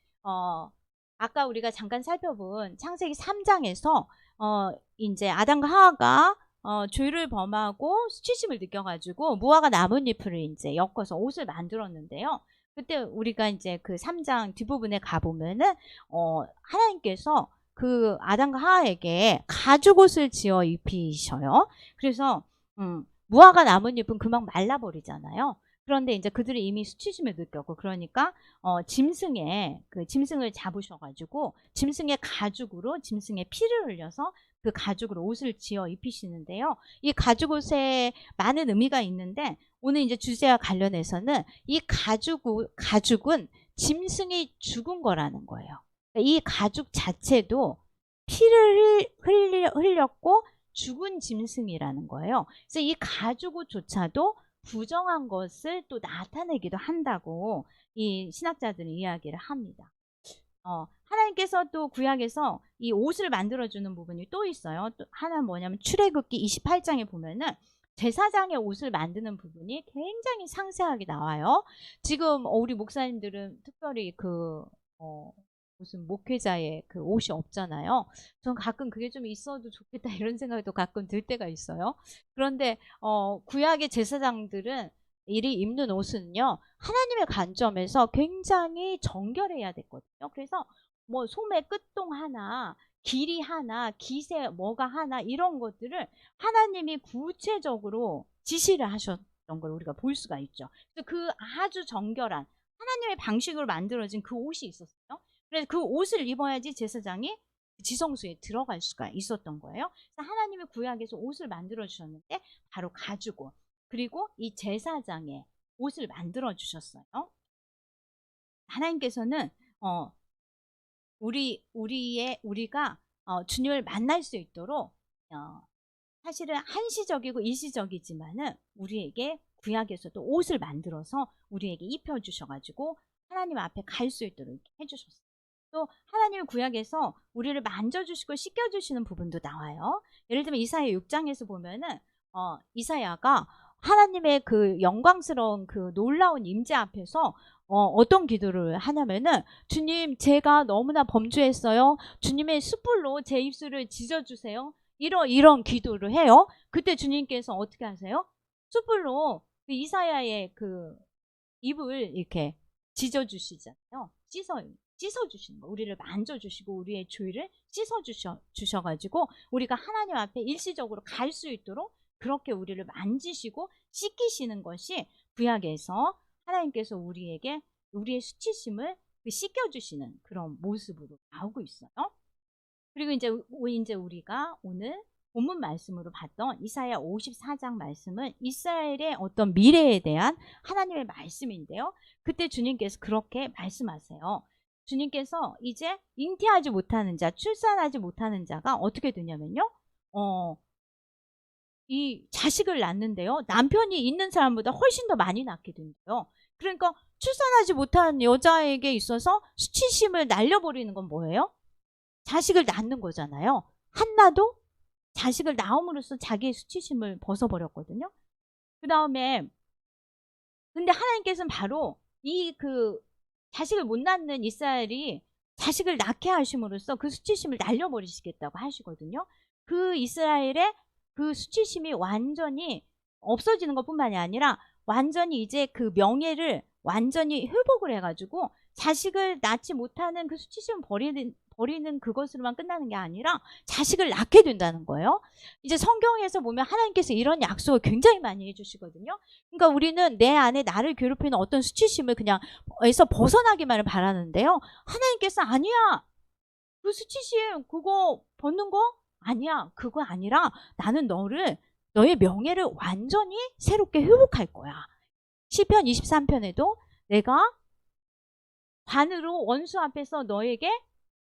아까 우리가 잠깐 살펴본 창세기 3장에서 이제 아담과 하와가 죄를 범하고 수치심을 느껴가지고 무화과 나뭇잎을 이제 엮어서 옷을 만들었는데요. 그때 우리가 이제 그 3장 뒷부분에 가보면은, 하나님께서 그 아담과 하와에게 가죽옷을 지어 입히셔요. 그래서, 무화과 나뭇잎은 금방 말라버리잖아요. 그런데 이제 그들이 이미 수치심을 느꼈고, 그러니까, 짐승을 잡으셔가지고, 짐승의 가죽으로 짐승의 피를 흘려서 그 가죽으로 옷을 지어 입히시는데요. 이 가죽옷에 많은 의미가 있는데, 오늘 이제 주제와 관련해서는 이 가죽은 짐승이 죽은 거라는 거예요. 이 가죽 자체도 피를 흘렸고 죽은 짐승이라는 거예요. 그래서 이 가죽옷조차도 부정한 것을 또 나타내기도 한다고 이 신학자들은 이야기를 합니다. 하나님께서 또 구약에서 이 옷을 만들어주는 부분이 또 있어요. 또 하나는 뭐냐면 출애굽기 28장에 보면은 제사장의 옷을 만드는 부분이 굉장히 상세하게 나와요. 지금 우리 목사님들은 특별히 무슨 목회자의 그 옷이 없잖아요. 전 가끔 그게 좀 있어도 좋겠다 이런 생각도 가끔 들 때가 있어요. 그런데 구약의 제사장들은 이리 입는 옷은요, 하나님의 관점에서 굉장히 정결해야 됐거든요. 그래서 뭐 소매 끝동 하나, 길이 하나, 기세 뭐가 하나 이런 것들을 하나님이 구체적으로 지시를 하셨던 걸 우리가 볼 수가 있죠. 그래서 그 아주 정결한 하나님의 방식으로 만들어진 그 옷이 있었어요. 그래서 그 옷을 입어야지 제사장이 지성소에 들어갈 수가 있었던 거예요. 그래서 하나님의 구약에서 옷을 만들어 주셨는데 바로 가죽옷, 그리고 이 제사장의 옷을 만들어 주셨어요. 하나님께서는 우리가 주님을 만날 수 있도록 사실은 한시적이고 일시적이지만은 우리에게 구약에서도 옷을 만들어서 우리에게 입혀주셔가지고 하나님 앞에 갈 수 있도록 해주셨어요. 또 하나님의 구약에서 우리를 만져주시고 씻겨주시는 부분도 나와요. 예를 들면 이사야 6장에서 보면은 이사야가 하나님의 그 영광스러운 그 놀라운 임재 앞에서 어떤 기도를 하냐면은, 주님 제가 너무나 범죄했어요. 주님의 숯불로 제 입술을 찢어주세요. 이런 기도를 해요. 그때 주님께서 어떻게 하세요? 숯불로 그 이사야의 그 입을 이렇게 찢어주시잖아요. 씻어주시는 거. 우리를 만져주시고 우리의 죄를 씻어주셔가지고 우리가 하나님 앞에 일시적으로 갈 수 있도록 그렇게 우리를 만지시고 씻기시는 것이 구약에서 하나님께서 우리에게 우리의 수치심을 씻겨주시는 그런 모습으로 나오고 있어요. 그리고 이제 우리가 오늘 본문 말씀으로 봤던 이사야 54장 말씀은 이스라엘의 어떤 미래에 대한 하나님의 말씀인데요. 그때 주님께서 그렇게 말씀하세요. 주님께서 이제 잉태하지 못하는 자, 출산하지 못하는 자가 어떻게 되냐면요. 이 자식을 낳는데요. 남편이 있는 사람보다 훨씬 더 많이 낳게 된대요. 그러니까 출산하지 못한 여자에게 있어서 수치심을 날려버리는 건 뭐예요? 자식을 낳는 거잖아요. 한나도 자식을 낳음으로써 자기의 수치심을 벗어버렸거든요. 그 다음에 근데 하나님께서는 바로 이 자식을 못 낳는 이스라엘이 자식을 낳게 하심으로써 그 수치심을 날려버리시겠다고 하시거든요. 그 이스라엘의 그 수치심이 완전히 없어지는 것뿐만이 아니라 완전히 이제 그 명예를 완전히 회복을 해가지고 자식을 낳지 못하는 그 수치심을 버리는 그것으로만 끝나는 게 아니라 자식을 낳게 된다는 거예요. 이제 성경에서 보면 하나님께서 이런 약속을 굉장히 많이 해주시거든요. 그러니까 우리는 내 안에 나를 괴롭히는 어떤 수치심을 그냥 에서 벗어나기만을 바라는데요. 하나님께서 아니야. 그 수치심 그거 벗는 거 아니야. 그거 아니라 나는 너의 명예를 완전히 새롭게 회복할 거야. 시편 23편에도 내가 관으로 원수 앞에서 너에게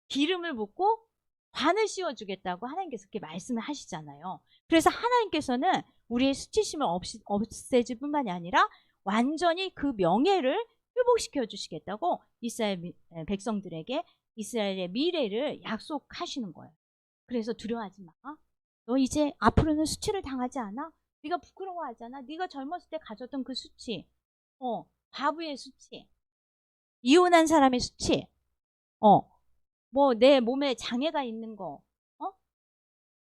기름을 붓고 관을 씌워주겠다고 하나님께서 그렇게 말씀을 하시잖아요. 그래서 하나님께서는 우리의 수치심을 없애줄 뿐만이 아니라 완전히 그 명예를 회복시켜 주시겠다고 이스라엘 백성들에게 이스라엘의 미래를 약속하시는 거예요. 그래서 두려워하지 마. 너 이제 앞으로는 수치를 당하지 않아? 네가 부끄러워하지 않아? 네가 젊었을 때 가졌던 그 수치, 과부의 수치, 이혼한 사람의 수치, 뭐 내 몸에 장애가 있는 거,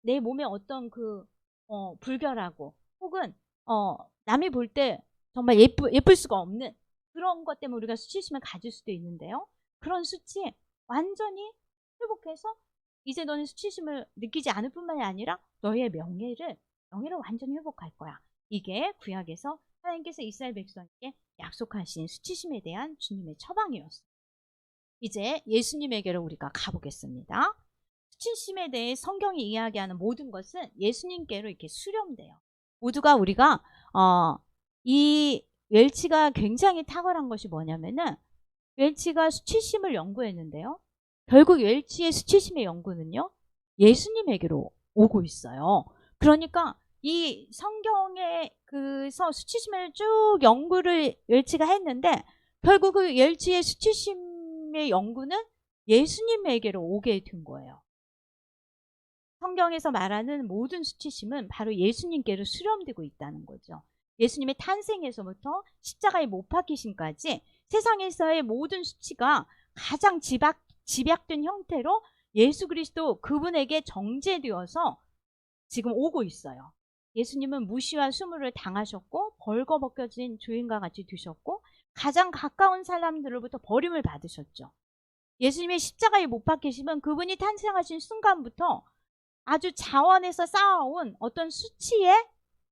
내 몸에 어떤 불결하고 혹은 남이 볼 때 정말 예쁠 수가 없는 그런 것 때문에 우리가 수치심을 가질 수도 있는데요. 그런 수치 완전히 회복해서 이제 너는 수치심을 느끼지 않을 뿐만이 아니라 너의 명예를 완전히 회복할 거야. 이게 구약에서 하나님께서 이스라엘 백성에게 약속하신 수치심에 대한 주님의 처방이었어요. 이제 예수님에게로 우리가 가보겠습니다. 수치심에 대해 성경이 이야기하는 모든 것은 예수님께로 이렇게 수렴돼요. 모두가 우리가 이 웰치가 굉장히 탁월한 것이 뭐냐면은 웰치가 수치심을 연구했는데요. 결국 웰치의 수치심의 연구는요. 예수님에게로 오고 있어요. 그러니까 이 성경에서 수치심을 쭉 연구를 웰치가 했는데 결국 그 웰치의 수치심의 연구는 예수님에게로 오게 된 거예요. 성경에서 말하는 모든 수치심은 바로 예수님께로 수렴되고 있다는 거죠. 예수님의 탄생에서부터 십자가에 못 박히심까지 세상에서의 모든 수치가 가장 집약된 형태로 예수 그리스도 그분에게 정제되어서 지금 오고 있어요. 예수님은 무시와 수모를 당하셨고 벌거벗겨진 죄인과 같이 되셨고 가장 가까운 사람들로부터 버림을 받으셨죠. 예수님의 십자가에 못 박히심은 그분이 탄생하신 순간부터 아주 자원에서 쌓아온 어떤 수치의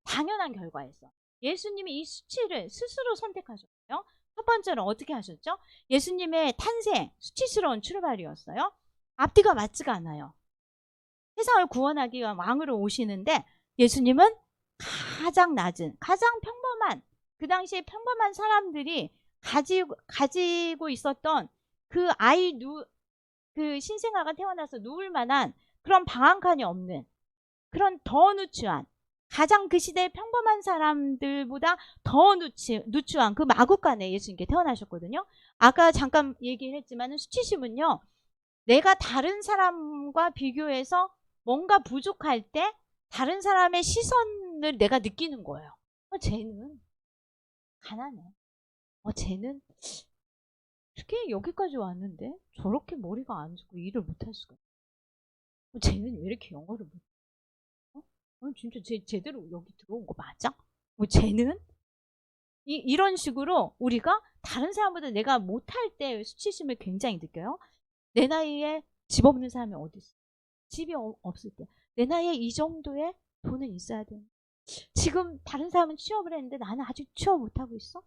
당연한 결과였어. 예수님이 이 수치를 스스로 선택하셨어요. 첫 번째로 어떻게 하셨죠? 예수님의 탄생, 수치스러운 출발이었어요. 앞뒤가 맞지가 않아요. 세상을 구원하기 위한 왕으로 오시는데 예수님은 가장 낮은, 가장 평범한, 그 당시에 평범한 사람들이 가지고 있었던 그 그 신생아가 태어나서 누울 만한 그런 방 한 칸이 없는 그런 더 누추한 가장 그 시대의 평범한 사람들보다 더 누추한 그 마구간에 예수님께 태어나셨거든요. 아까 잠깐 얘기를 했지만 수치심은요. 내가 다른 사람과 비교해서 뭔가 부족할 때 다른 사람의 시선을 내가 느끼는 거예요. 쟤는 가난해. 쟤는 이렇게 여기까지 왔는데 저렇게 머리가 안 좋고 일을 못할 수가 있어. 쟤는 왜 이렇게 영어를 못해? 진짜 제대로 여기 들어온 거 맞아? 쟤는? 이런 식으로 우리가 다른 사람보다 내가 못할 때 수치심을 굉장히 느껴요. 내 나이에 집 없는 사람이 어디 있어? 집이 없을 때. 내 나이에 이 정도의 돈은 있어야 돼. 지금 다른 사람은 취업을 했는데 나는 아직 취업 못하고 있어?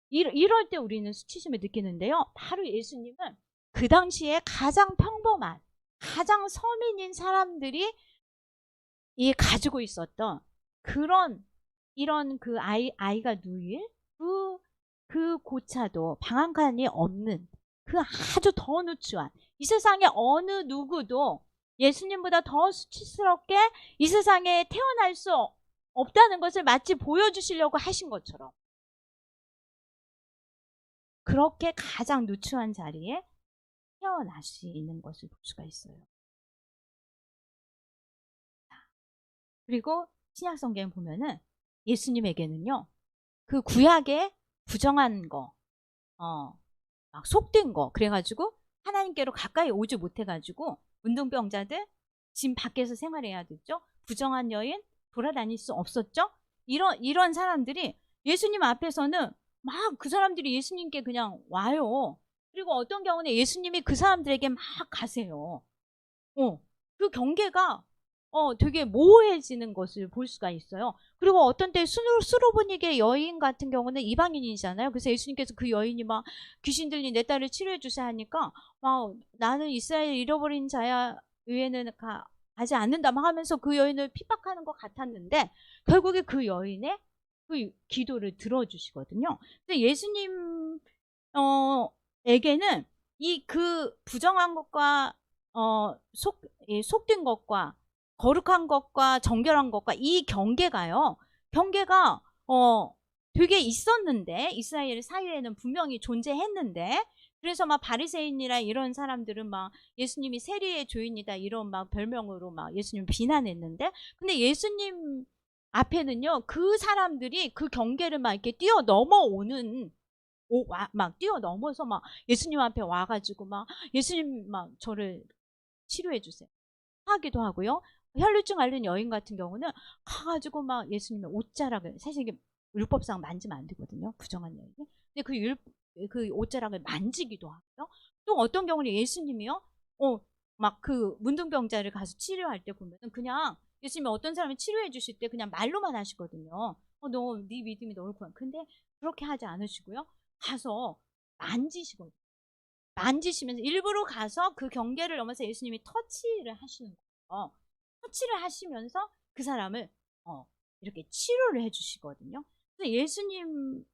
이럴 때 우리는 수치심을 느끼는데요. 바로 예수님은 그 당시에 가장 평범한, 가장 서민인 사람들이 가지고 있었던 이런 그 아이가 누일 그 고차도 방 한 칸이 없는 그 아주 더 누추한 이 세상에 어느 누구도 예수님보다 더 수치스럽게 이 세상에 태어날 수 없다는 것을 마치 보여주시려고 하신 것처럼 그렇게 가장 누추한 자리에 태어나시는 것을 볼 수가 있어요. 그리고 신약성경 보면은 예수님에게는요. 그 구약에 부정한 거, 막 속된 거 그래가지고 하나님께로 가까이 오지 못해가지고 운동병자들 집 밖에서 생활해야 됐죠. 부정한 여인 돌아다닐 수 없었죠. 이런 사람들이 예수님 앞에서는 막 그 사람들이 예수님께 그냥 와요. 그리고 어떤 경우는 예수님이 그 사람들에게 막 가세요. 그 경계가 되게 모호해지는 것을 볼 수가 있어요. 그리고 어떤 때 수로보니게 여인 같은 경우는 이방인이잖아요. 그래서 예수님께서 그 여인이 막 귀신 들린 내 딸을 치료해 주세요 하니까 나는 이스라엘 잃어버린 자야 외에는 가지 않는다 막 하면서 그 여인을 핍박하는 것 같았는데 결국에 그 여인의 그 기도를 들어주시거든요. 근데 예수님 에게는 그 부정한 것과 속된 것과 거룩한 것과 정결한 것과 이 경계가 되게 있었는데 이스라엘 사회에는 분명히 존재했는데 그래서 막 바리새인이나 이런 사람들은 막 예수님이 세리의 조인이다 이런 막 별명으로 막 예수님 비난했는데 근데 예수님 앞에는요 그 사람들이 그 경계를 막 이렇게 뛰어넘어오는 막 뛰어넘어서 막 예수님 앞에 와가지고 막 예수님 막 저를 치료해 주세요 하기도 하고요. 혈루증 앓는 여인 같은 경우는 가가지고 막 예수님의 옷자락을, 사실 이게 율법상 만지면 안 되거든요. 부정한 여인이. 근데 그 옷자락을 만지기도 하고요. 또 어떤 경우는 예수님이요, 막 그 문둥병자를 가서 치료할 때 보면은 그냥 예수님이 어떤 사람을 치료해 주실 때 그냥 말로만 하시거든요. 너, 네 믿음이 너를 구한. 근데 그렇게 하지 않으시고요. 가서 만지시거든요. 만지시면서 일부러 가서 그 경계를 넘어서 예수님이 터치를 하시는 거예요. 터치를 하시면서 그 사람을 이렇게 치료를 해주시거든요. 그래서 예수님에게는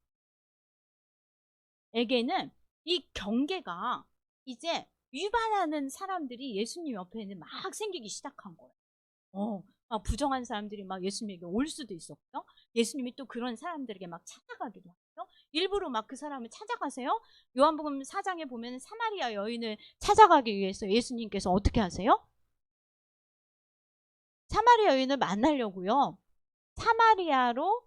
이 경계가 이제 위반하는 사람들이 예수님 옆에는 막 생기기 시작한 거예요. 막 부정한 사람들이 막 예수님에게 올 수도 있었고요. 예수님이 또 그런 사람들에게 막 찾아가기도 하고요. 일부러 막 그 사람을 찾아가세요. 요한복음 4장에 보면 사마리아 여인을 찾아가기 위해서 예수님께서 어떻게 하세요? 사마리아 여인을 만나려고요. 사마리아로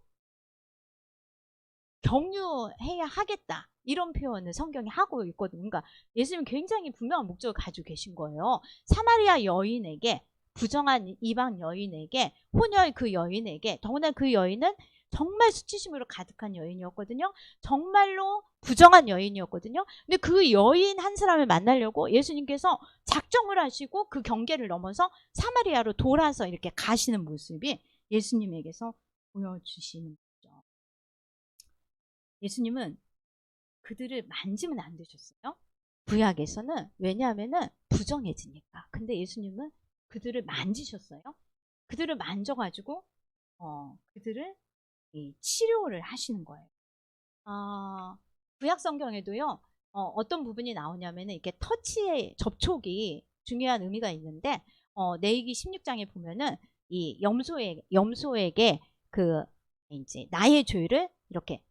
경유해야 하겠다. 이런 표현을 성경이 하고 있거든요. 그러니까 예수님은 굉장히 분명한 목적을 가지고 계신 거예요. 사마리아 여인에게, 부정한 이방 여인에게, 혼혈 그 여인에게, 더구나 그 여인은 정말 수치심으로 가득한 여인이었거든요. 정말로 부정한 여인이었거든요. 근데 그 여인 한 사람을 만나려고 예수님께서 작정을 하시고 그 경계를 넘어서 사마리아로 돌아서 이렇게 가시는 모습이 예수님에게서 보여주시는 거죠. 예수님은 그들을 만지면 안 되셨어요. 구약에서는. 왜냐하면은 부정해지니까. 근데 예수님은 그들을 만지셨어요. 그들을 만져가지고 그들을 치료를 하시는 거예요. 구약 성경에도요. 어떤 부분이 나오냐면은 이렇게 터치의 접촉이 중요한 의미가 있는데 레위기 16장에 보면은 이 염소에게 그 이제 나의 죄를 이렇게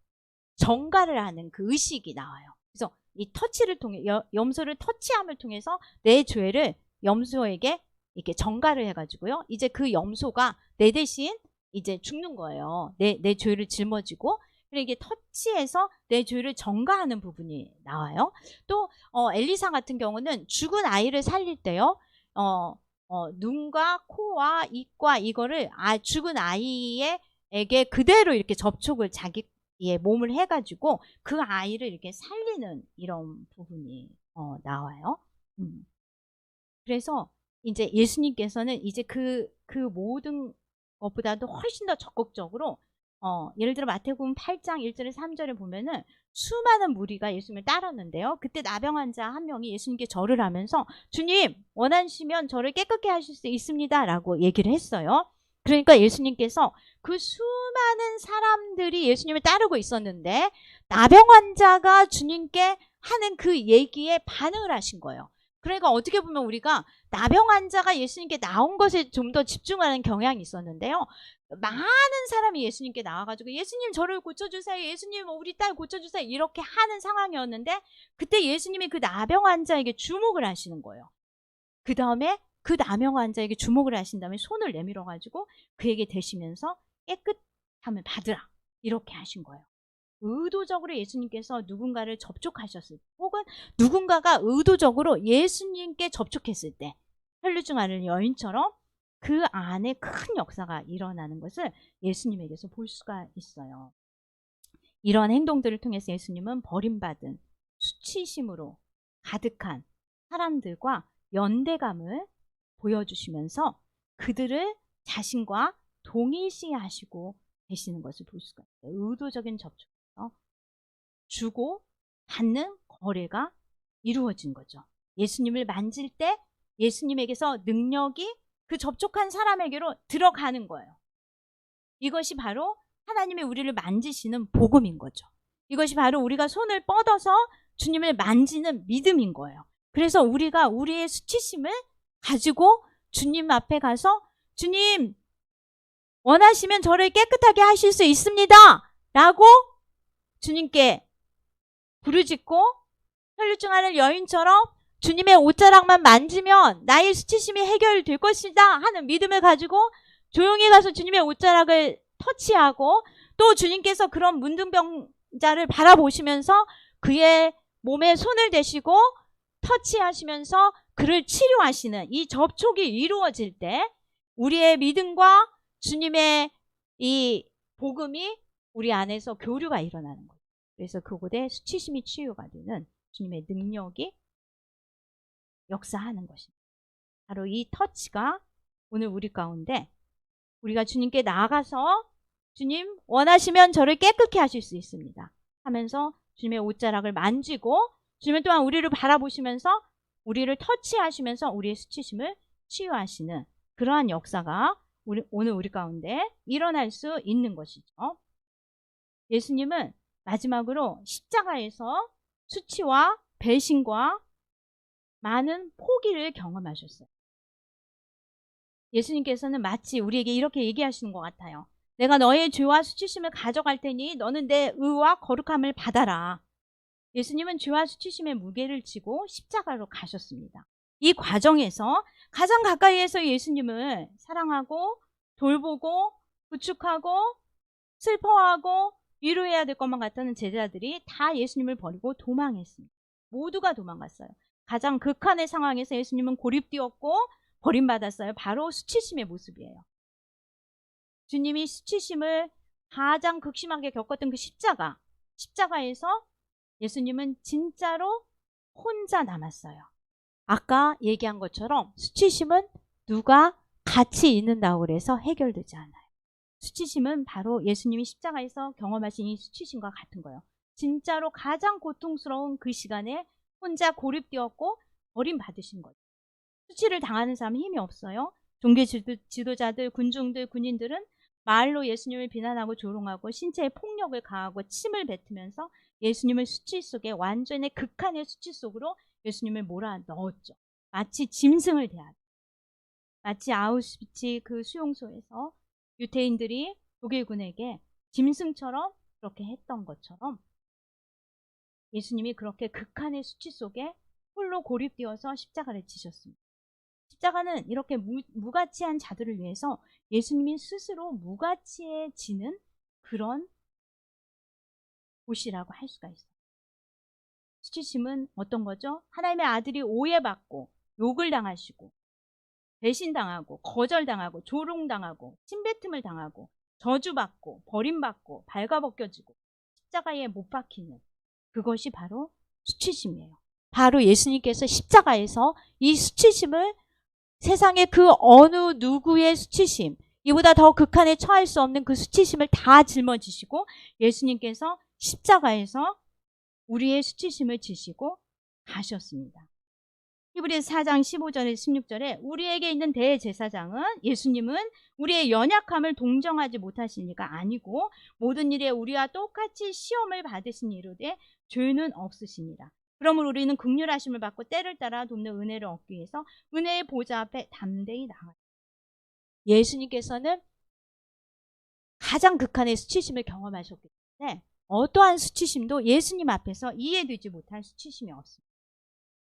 정가를 하는 그 의식이 나와요. 그래서 이 터치를 통해 염소를 터치함을 통해서 내 죄를 염소에게 이렇게 정가를 해가지고요. 이제 그 염소가 내 대신 이제 죽는 거예요. 내 죄를 짊어지고. 그리고 이게 터치해서 내 죄를 정가하는 부분이 나와요. 또 엘리사 같은 경우는 죽은 아이를 살릴 때요. 눈과 코와 입과 이거를 죽은 아이에게 그대로 이렇게 접촉을 자기 몸을 해가지고 그 아이를 이렇게 살리는 이런 부분이 나와요. 그래서 이제 예수님께서는 이제 그 모든 것보다도 훨씬 더 적극적으로 예를 들어 마태복음 8장 1절에 3절에 보면은 수많은 무리가 예수님을 따랐는데요. 그때 나병 환자 한 명이 예수님께 절을 하면서 주님 원하시면 저를 깨끗게 하실 수 있습니다 라고 얘기를 했어요. 그러니까 예수님께서 그 수많은 사람들이 예수님을 따르고 있었는데 나병 환자가 주님께 하는 그 얘기에 반응을 하신 거예요. 그러니까 어떻게 보면 우리가 나병 환자가 예수님께 나온 것에 좀 더 집중하는 경향이 있었는데요. 많은 사람이 예수님께 나와가지고 예수님 저를 고쳐주세요. 예수님 우리 딸 고쳐주세요. 이렇게 하는 상황이었는데 그때 예수님이 그 나병 환자에게 주목을 하시는 거예요. 그 다음에 그 나병 환자에게 주목을 하신 다음에 손을 내밀어가지고 그에게 대시면서 깨끗함을 받으라 이렇게 하신 거예요. 의도적으로 예수님께서 누군가를 접촉하셨을 때 혹은 누군가가 의도적으로 예수님께 접촉했을 때 혈루증 앓는 여인처럼 그 안에 큰 역사가 일어나는 것을 예수님에게서 볼 수가 있어요. 이런 행동들을 통해서 예수님은 버림받은 수치심으로 가득한 사람들과 연대감을 보여주시면서 그들을 자신과 동일시하시고 계시는 것을 볼 수가 있어요. 의도적인 접촉에서 주고 받는 거래가 이루어진 거죠. 예수님을 만질 때 예수님에게서 능력이 그 접촉한 사람에게로 들어가는 거예요. 이것이 바로 하나님이 우리를 만지시는 복음인 거죠. 이것이 바로 우리가 손을 뻗어서 주님을 만지는 믿음인 거예요. 그래서 우리가 우리의 수치심을 가지고 주님 앞에 가서 주님 원하시면 저를 깨끗하게 하실 수 있습니다 라고 주님께 부르짖고 혈루증 앓는 여인처럼 주님의 옷자락만 만지면 나의 수치심이 해결될 것이다 하는 믿음을 가지고 조용히 가서 주님의 옷자락을 터치하고 또 주님께서 그런 문둥병자를 바라보시면서 그의 몸에 손을 대시고 터치하시면서 그를 치료하시는 이 접촉이 이루어질 때 우리의 믿음과 주님의 이 복음이 우리 안에서 교류가 일어나는 거예요. 그래서 그곳에 수치심이 치유가 되는 주님의 능력이 역사하는 것입니다. 바로 이 터치가 오늘 우리 가운데 우리가 주님께 나아가서 주님 원하시면 저를 깨끗게 하실 수 있습니다 하면서 주님의 옷자락을 만지고 주님은 또한 우리를 바라보시면서 우리를 터치하시면서 우리의 수치심을 치유하시는 그러한 역사가 오늘 우리 가운데 일어날 수 있는 것이죠. 예수님은 마지막으로 십자가에서 수치와 배신과 많은 포기를 경험하셨어요. 예수님께서는 마치 우리에게 이렇게 얘기하시는 것 같아요. 내가 너의 죄와 수치심을 가져갈 테니 너는 내 의와 거룩함을 받아라. 예수님은 죄와 수치심의 무게를 지고 십자가로 가셨습니다. 이 과정에서 가장 가까이에서 예수님을 사랑하고 돌보고 부축하고 슬퍼하고 위로해야 될 것만 같다는 제자들이 다 예수님을 버리고 도망했습니다. 모두가 도망갔어요. 가장 극한의 상황에서 예수님은 고립되었고 버림받았어요. 바로 수치심의 모습이에요. 주님이 수치심을 가장 극심하게 겪었던 그 십자가에서 예수님은 진짜로 혼자 남았어요. 아까 얘기한 것처럼 수치심은 누가 같이 있는다고 그래서 해결되지 않아요. 수치심은 바로 예수님이 십자가에서 경험하신 이 수치심과 같은 거예요. 진짜로 가장 고통스러운 그 시간에 혼자 고립되었고 버림받으신 거죠. 수치를 당하는 사람은 힘이 없어요. 종교 지도자들, 군중들, 군인들은 말로 예수님을 비난하고 조롱하고 신체에 폭력을 가하고 침을 뱉으면서 예수님을 수치 속에 완전히 극한의 수치 속으로 예수님을 몰아넣었죠. 마치 짐승을 대하듯. 마치 아우슈비츠 그 수용소에서 유태인들이 독일군에게 짐승처럼 그렇게 했던 것처럼 예수님이 그렇게 극한의 수치 속에 홀로 고립되어서 십자가를 지셨습니다. 십자가는 이렇게 무가치한 자들을 위해서 예수님이 스스로 무가치해지는 그런 곳이라고 할 수가 있어요. 수치심은 어떤 거죠? 하나님의 아들이 오해받고 욕을 당하시고 배신당하고 거절당하고 조롱당하고 침뱉음을 당하고 저주받고 버림받고 발가벗겨지고 십자가에 못 박히는 그것이 바로 수치심이에요. 바로 예수님께서 십자가에서 이 수치심을 세상의 그 어느 누구의 수치심, 이보다 더 극한에 처할 수 없는 그 수치심을 다 짊어지시고 예수님께서 십자가에서 우리의 수치심을 지시고 가셨습니다. 히브리서 4장 15절에 16절에 우리에게 있는 대제사장은 예수님은 우리의 연약함을 동정하지 못하시니까 아니고 모든 일에 우리와 똑같이 시험을 받으신 이로되 죄는 없으시니라. 그러므로 우리는 긍휼하심을 받고 때를 따라 돕는 은혜를 얻기 위해서 은혜의 보좌 앞에 담대히 나가요. 예수님께서는 가장 극한의 수치심을 경험하셨기 때문에 어떠한 수치심도 예수님 앞에서 이해되지 못할 수치심이 없습니다.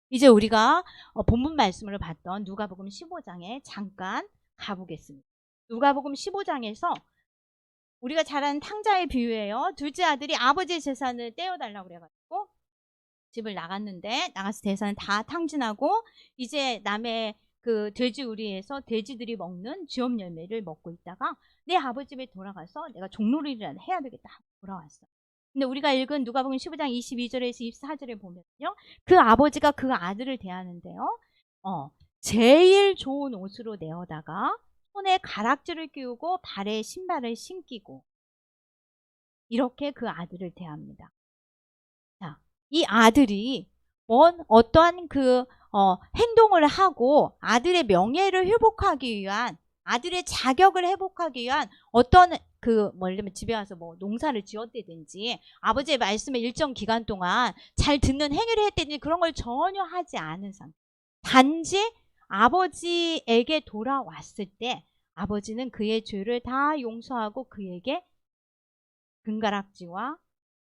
이제 우리가 본문 말씀으로 봤던 누가복음 15장에 잠깐 가보겠습니다. 누가복음 15장에서 우리가 잘 아는 탕자의 비유예요. 둘째 아들이 아버지의 재산을 떼어달라고 그래가지고 집을 나가서 재산을 다 탕진하고 이제 남의 그 돼지우리에서 돼지들이 먹는 쥐업 열매를 먹고 있다가 내 아버지 집에 돌아가서 내가 종놀이를 해야 되겠다 하고 돌아왔어. 근데 우리가 읽은 누가복음 15장 22절에서 24절에 보면요. 그 아버지가 그 아들을 대하는데요. 제일 좋은 옷으로 내어다가 손에 가락지를 끼우고 발에 신발을 신기고 이렇게 그 아들을 대합니다. 자, 이 아들이 어떠한 행동을 하고 아들의 명예를 회복하기 위한 아들의 자격을 회복하기 위한 어떤 집에 와서 농사를 지었다든지 아버지의 말씀을 일정 기간 동안 잘 듣는 행위를 했다든지 그런 걸 전혀 하지 않은 상태. 단지 아버지에게 돌아왔을 때 아버지는 그의 죄를 다 용서하고 그에게 금가락지와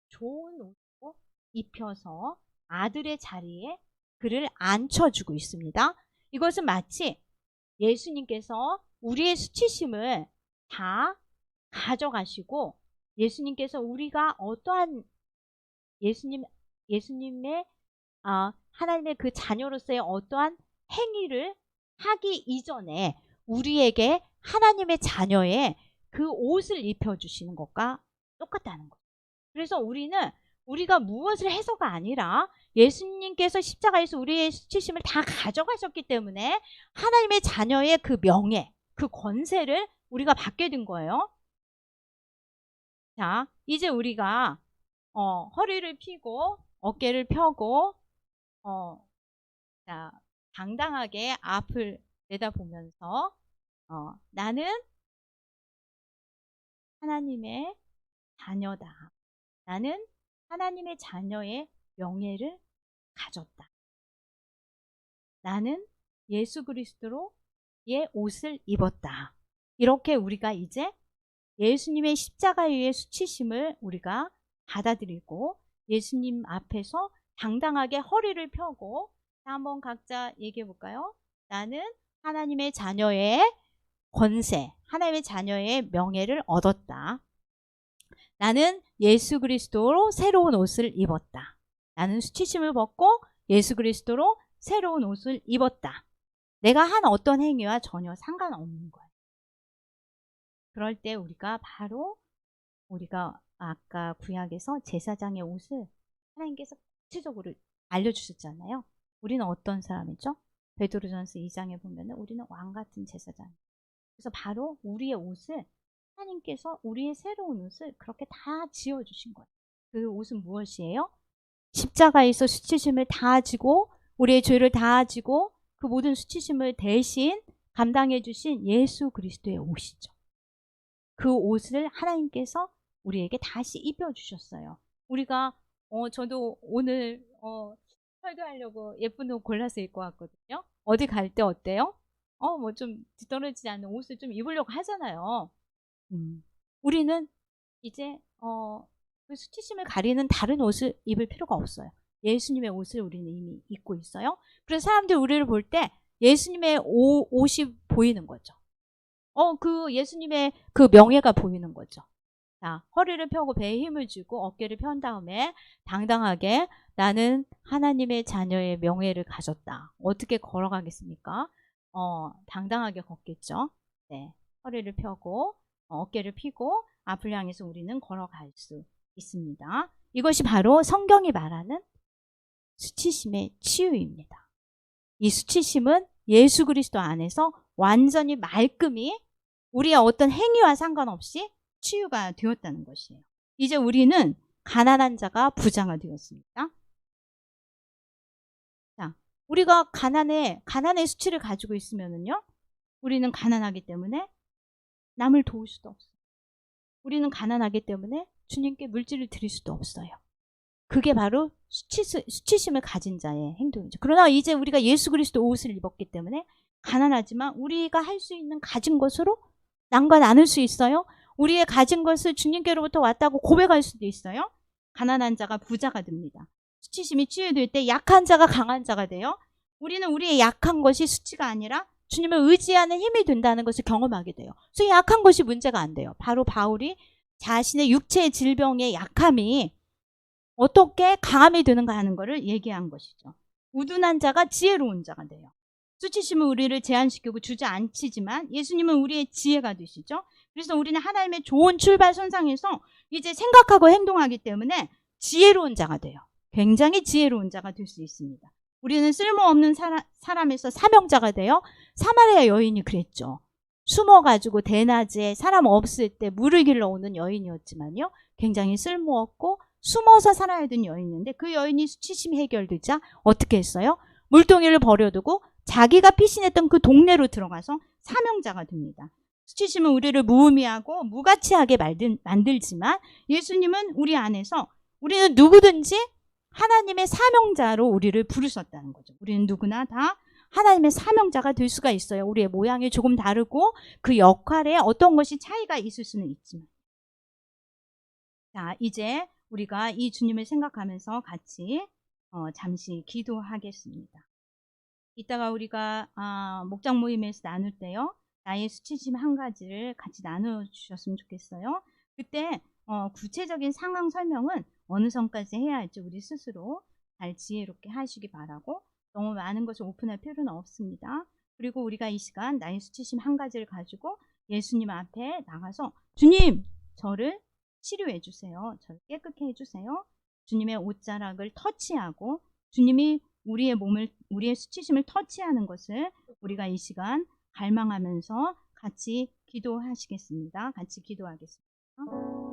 좋은 옷을 입혀서 아들의 자리에 그를 앉혀주고 있습니다. 이것은 마치 예수님께서 우리의 수치심을 다 가져가시고 예수님께서 우리가 어떠한 예수님의 하나님의 그 자녀로서의 어떠한 행위를 하기 이전에 우리에게 하나님의 자녀의 그 옷을 입혀주시는 것과 똑같다는 거예요. 그래서 우리가 무엇을 해서가 아니라 예수님께서 십자가에서 우리의 수치심을 다 가져가셨기 때문에 하나님의 자녀의 그 명예, 그 권세를 우리가 받게 된 거예요. 자, 이제 우리가 허리를 펴고 어깨를 펴고 자, 당당하게 앞을 내다보면서 나는 하나님의 자녀다. 나는 하나님의 자녀의 명예를 가졌다. 나는 예수 그리스도로의 옷을 입었다. 이렇게 우리가 이제 예수님의 십자가의 수치심을 우리가 받아들이고 예수님 앞에서 당당하게 허리를 펴고 한번 각자 얘기해 볼까요? 나는 하나님의 자녀의 권세, 하나님의 자녀의 명예를 얻었다. 나는 예수 그리스도로 새로운 옷을 입었다. 나는 수치심을 벗고 예수 그리스도로 새로운 옷을 입었다. 내가 한 어떤 행위와 전혀 상관없는 거예요. 그럴 때 우리가 아까 구약에서 제사장의 옷을 하나님께서 구체적으로 알려주셨잖아요. 우리는 어떤 사람이죠? 베드로전서 2장에 보면 우리는 왕같은 제사장. 그래서 바로 우리의 옷을 하나님께서 우리의 새로운 옷을 그렇게 다 지어주신 거예요. 그 옷은 무엇이에요? 십자가에서 수치심을 다 지고 우리의 죄를 다 지고 그 모든 수치심을 대신 감당해 주신 예수 그리스도의 옷이죠. 그 옷을 하나님께서 우리에게 다시 입혀주셨어요. 우리가 저도 오늘 설교하려고 예쁜 옷 골라서 입고 왔거든요. 어디 갈 때 어때요? 뭐 좀 뒤떨어지지 않는 옷을 좀 입으려고 하잖아요. 우리는 이제 그 수치심을 가리는 다른 옷을 입을 필요가 없어요. 예수님의 옷을 우리는 이미 입고 있어요. 그래서 사람들이 우리를 볼 때 예수님의 옷이 보이는 거죠. 그 예수님의 그 명예가 보이는 거죠. 자, 허리를 펴고 배에 힘을 주고 어깨를 편 다음에 당당하게 나는 하나님의 자녀의 명예를 가졌다. 어떻게 걸어가겠습니까? 당당하게 걷겠죠. 네, 허리를 펴고 어깨를 펴고 앞을 향해서 우리는 걸어갈 수 있습니다. 이것이 바로 성경이 말하는 수치심의 치유입니다. 이 수치심은 예수 그리스도 안에서 완전히 말끔히 우리의 어떤 행위와 상관없이 치유가 되었다는 것이에요. 이제 우리는 가난한 자가 부자가 되었습니다. 자, 우리가 가난의 수치를 가지고 있으면은요, 우리는 가난하기 때문에 남을 도울 수도 없어요. 우리는 가난하기 때문에 주님께 물질을 드릴 수도 없어요. 그게 바로 수치심을 가진 자의 행동이죠. 그러나 이제 우리가 예수 그리스도 옷을 입었기 때문에 가난하지만 우리가 할 수 있는 가진 것으로 남과 나눌 수 있어요. 우리의 가진 것을 주님께로부터 왔다고 고백할 수도 있어요. 가난한 자가 부자가 됩니다. 수치심이 치유될 때 약한 자가 강한 자가 돼요. 우리는 우리의 약한 것이 수치가 아니라 주님을 의지하는 힘이 된다는 것을 경험하게 돼요. 그래서 약한 것이 문제가 안 돼요. 바로 바울이 자신의 육체의 질병의 약함이 어떻게 강함이 되는가 하는 것을 얘기한 것이죠. 우둔한 자가 지혜로운 자가 돼요. 수치심은 우리를 제한시키고 주저앉히지만 예수님은 우리의 지혜가 되시죠. 그래서 우리는 하나님의 좋은 출발선상에서 이제 생각하고 행동하기 때문에 지혜로운 자가 돼요. 굉장히 지혜로운 자가 될 수 있습니다. 우리는 쓸모없는 사람에서 사명자가 돼요. 사마리아 여인이 그랬죠. 숨어가지고 대낮에 사람 없을 때 물을 길러 오는 여인이었지만요. 굉장히 쓸모없고 숨어서 살아야 되는 여인인데 그 여인이 수치심이 해결되자 어떻게 했어요? 물동이를 버려두고 자기가 피신했던 그 동네로 들어가서 사명자가 됩니다. 수치심은 우리를 무의미하고 무가치하게 만들지만 예수님은 우리 안에서 우리는 누구든지 하나님의 사명자로 우리를 부르셨다는 거죠. 우리는 누구나 다 하나님의 사명자가 될 수가 있어요. 우리의 모양이 조금 다르고 그 역할에 어떤 것이 차이가 있을 수는 있지만. 자, 이제 우리가 이 주님을 생각하면서 같이 잠시 기도하겠습니다. 이따가 우리가 목장 모임에서 나눌 때요. 나의 수치심 한 가지를 같이 나눠주셨으면 좋겠어요. 그때 구체적인 상황 설명은 어느 선까지 해야 할지 우리 스스로 잘 지혜롭게 하시기 바라고 너무 많은 것을 오픈할 필요는 없습니다. 그리고 우리가 이 시간 나의 수치심 한 가지를 가지고 예수님 앞에 나가서 주님, 저를 치료해 주세요. 저를 깨끗게 해주세요. 주님의 옷자락을 터치하고 주님이 우리의 수치심을 터치하는 것을 우리가 이 시간 갈망하면서 같이 기도하시겠습니다. 같이 기도하겠습니다.